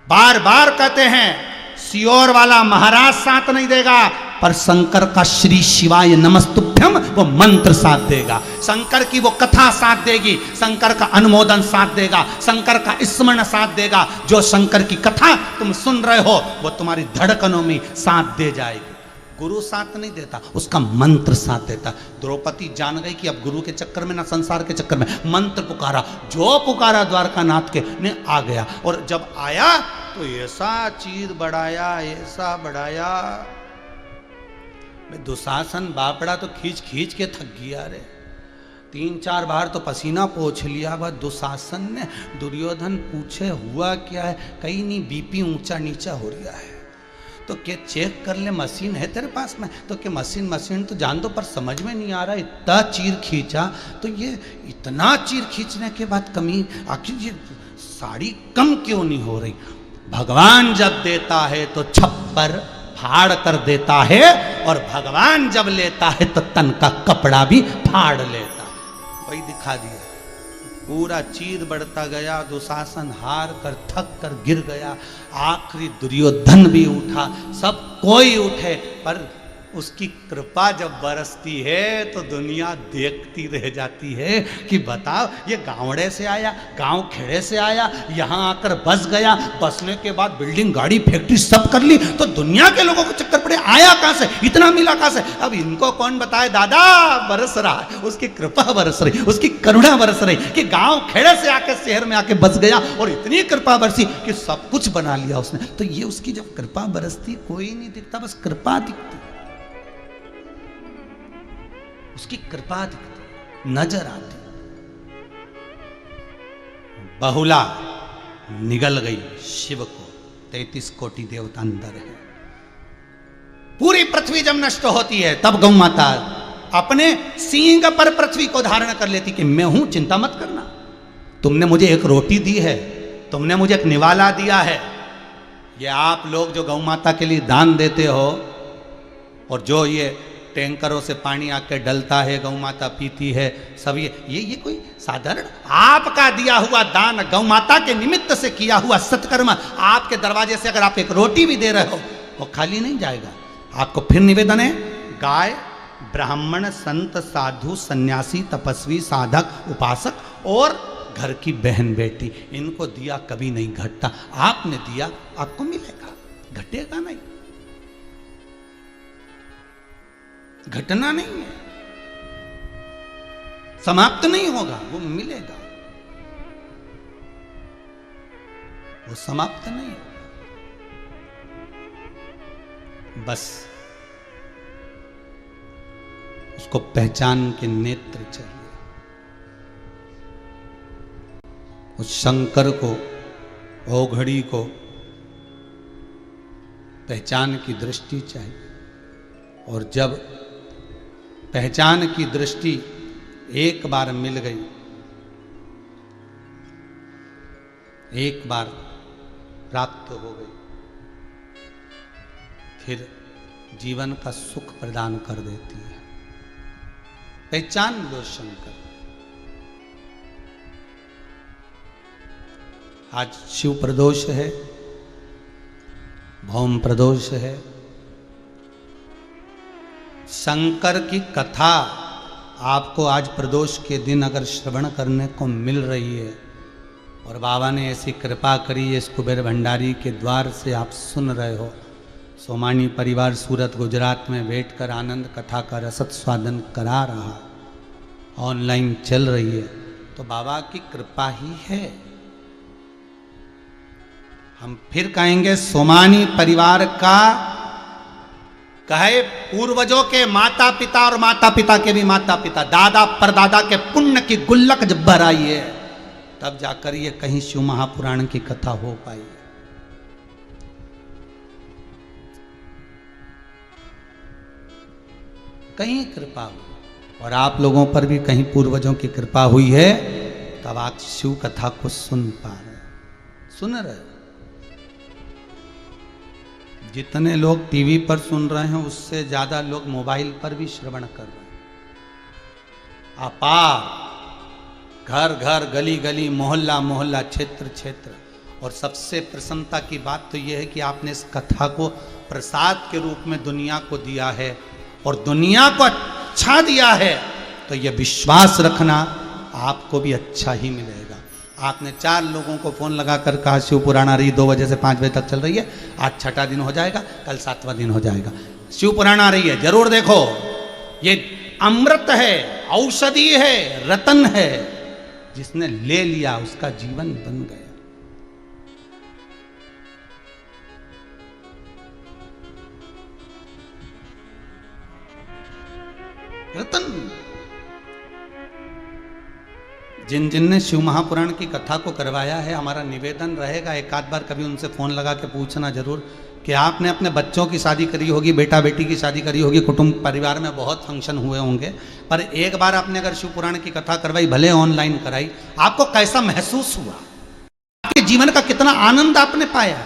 बार बार कहते हैं, सियोर वाला महाराज साथ नहीं देगा, पर शंकर का श्री शिवाय नमस्तुभ्यम वो मंत्र साथ देगा, शंकर की वो कथा साथ देगी, शंकर का अनुमोदन साथ देगा, शंकर का स्मरण साथ देगा। जो शंकर की कथा तुम सुन रहे हो वो तुम्हारी धड़कनों में साथ दे जाएगी। गुरु साथ नहीं देता, उसका मंत्र साथ देता। द्रौपदी जान गई कि अब गुरु के चक्कर में ना संसार के चक्कर में, मंत्र पुकारा, जो पुकारा द्वारकानाथ के ने आ गया। और जब आया तो ऐसा चीर बढ़ाया, ऐसा बढ़ाया, दुशासन बापड़ा तो खींच खींच के थक गया रे। 3-4 बार तो पसीना पोंछ लिया वह दुशासन ने। दुर्योधन पूछे हुआ क्या है, कहीं नहीं बीपी ऊंचा नीचा हो रहा है, तो क्या चेक कर ले, मशीन है तेरे पास में? तो क्या मशीन तो जान दो, पर समझ में नहीं आ रहा। इतना चीर खींचा, तो ये इतना चीर खींचने के बाद कमी, आखिर ये साड़ी कम क्यों नहीं हो रही? भगवान जब देता है तो छप्पर फाड़ कर देता है, और भगवान जब लेता है तो तन का कपड़ा भी फाड़ लेता है। वही दिखा दिया, पूरा चीर बढ़ता गया, दुशासन हार कर थक कर गिर गया, आखिरी दुर्योधन भी उठा, सब कोई उठे, पर उसकी कृपा जब बरसती है तो दुनिया देखती रह जाती है कि बताओ ये गांवड़े से आया, गांव खेड़े से आया, यहाँ आकर बस गया, बसने के बाद बिल्डिंग गाड़ी फैक्ट्री सब कर ली, तो दुनिया के लोगों को चक्कर पड़े आया कहाँ से, इतना मिला कहाँ से। अब इनको कौन बताए, दादा बरस रहा है, उसकी कृपा बरस रही, उसकी करुणा बरस रही कि गांव खेड़े से आके शहर में आके बस गया और इतनी कृपा बरसी कि सब कुछ बना लिया उसने। तो ये उसकी जब कृपा बरसती कोई नहीं दिखता, बस कृपा दिखती, उसकी कृपा दिखती, नजर आती। बहुला निगल गई शिव को, 33 कोटि देवता अंदर है। पूरी पृथ्वी जब नष्ट होती है तब गौ माता अपने सींग पर पृथ्वी को धारण कर लेती कि मैं हूं, चिंता मत करना, तुमने मुझे एक रोटी दी है, तुमने मुझे एक निवाला दिया है, ये आप लोग जो गौ माता के लिए दान देते हो और जो ये टैंकरों से पानी आके डलता है, गौ माता पीती है, सब ये कोई साधारण आपका दिया हुआ दान, गौ माता के निमित्त से किया हुआ सत्कर्म, आपके दरवाजे से अगर आप एक रोटी भी दे रहे हो वो खाली नहीं जाएगा। आपको फिर निवेदन है, गाय, ब्राह्मण, संत, साधु, सन्यासी, तपस्वी, साधक, उपासक और घर की बहन बेटी, इनको दिया कभी नहीं घटता। आपने दिया आपको मिलेगा, घटेगा नहीं, घटना नहीं है, समाप्त नहीं होगा, वो मिलेगा, वो समाप्त नहीं होगा। बस उसको पहचान के नेत्र चाहिए, उस शंकर को, ओघड़ी को पहचान की दृष्टि चाहिए। और जब पहचान की दृष्टि एक बार मिल गई, एक बार प्राप्त हो गई, फिर जीवन का सुख प्रदान कर देती है। पहचान लो शंकर। आज शिव प्रदोष है, भौम प्रदोष है, शंकर की कथा आपको आज प्रदोष के दिन अगर श्रवण करने को मिल रही है और बाबा ने ऐसी कृपा करी है, इस कुबेर भंडारी के द्वार से आप सुन रहे हो, सोमानी परिवार सूरत गुजरात में बैठकर आनंद कथा का रसद स्वादन करा रहा, ऑनलाइन चल रही है, तो बाबा की कृपा ही है। हम फिर कहेंगे, सोमानी परिवार का कहे पूर्वजों के माता पिता और माता पिता के भी माता पिता, दादा परदादा के पुण्य की गुल्लक जब भर आई है, तब जाकर ये कहीं शिव महापुराण की कथा हो पाई। कहीं कृपा हुई, और आप लोगों पर भी कहीं पूर्वजों की कृपा हुई है, तब आप शिव कथा को सुन पा रहे, सुन रहे हो। जितने लोग टीवी पर सुन रहे हैं उससे ज्यादा लोग मोबाइल पर भी श्रवण कर रहे हैं। अपार घर घर, गली गली, मोहल्ला मोहल्ला, क्षेत्र क्षेत्र। और सबसे प्रसन्नता की बात तो यह है कि आपने इस कथा को प्रसाद के रूप में दुनिया को दिया है, और दुनिया को अच्छा दिया है, तो यह विश्वास रखना आपको भी अच्छा ही मिलेगा। आपने 4 लोगों को फोन लगाकर कहा शिव पुराण आ रही 2 बजे से 5 बजे तक चल रही है, आज 6ठा दिन हो जाएगा, कल 7वां दिन हो जाएगा, शिव पुराण आ रही है, जरूर देखो, ये अमृत है, औषधि है, रतन है, जिसने ले लिया उसका जीवन बन गया। रतन। जिन जिन ने शिव महापुराण की कथा को करवाया है, हमारा निवेदन रहेगा, एक आध बार कभी उनसे फोन लगा के पूछना जरूर कि आपने अपने बच्चों की शादी करी होगी, बेटा बेटी की शादी करी होगी, कुटुंब परिवार में बहुत फंक्शन हुए होंगे, पर एक बार आपने अगर शिव पुराण की कथा करवाई, भले ऑनलाइन कराई, आपको कैसा महसूस हुआ, आपके जीवन का कितना आनंद आपने पाया।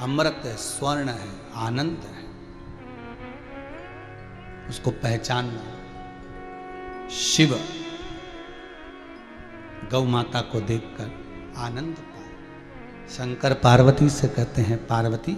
अमृत है, स्वर्ण है, आनंद है, उसको पहचानना। शिव गौ माता को देखकर आनंद पाए। शंकर पार्वती से कहते हैं, पार्वती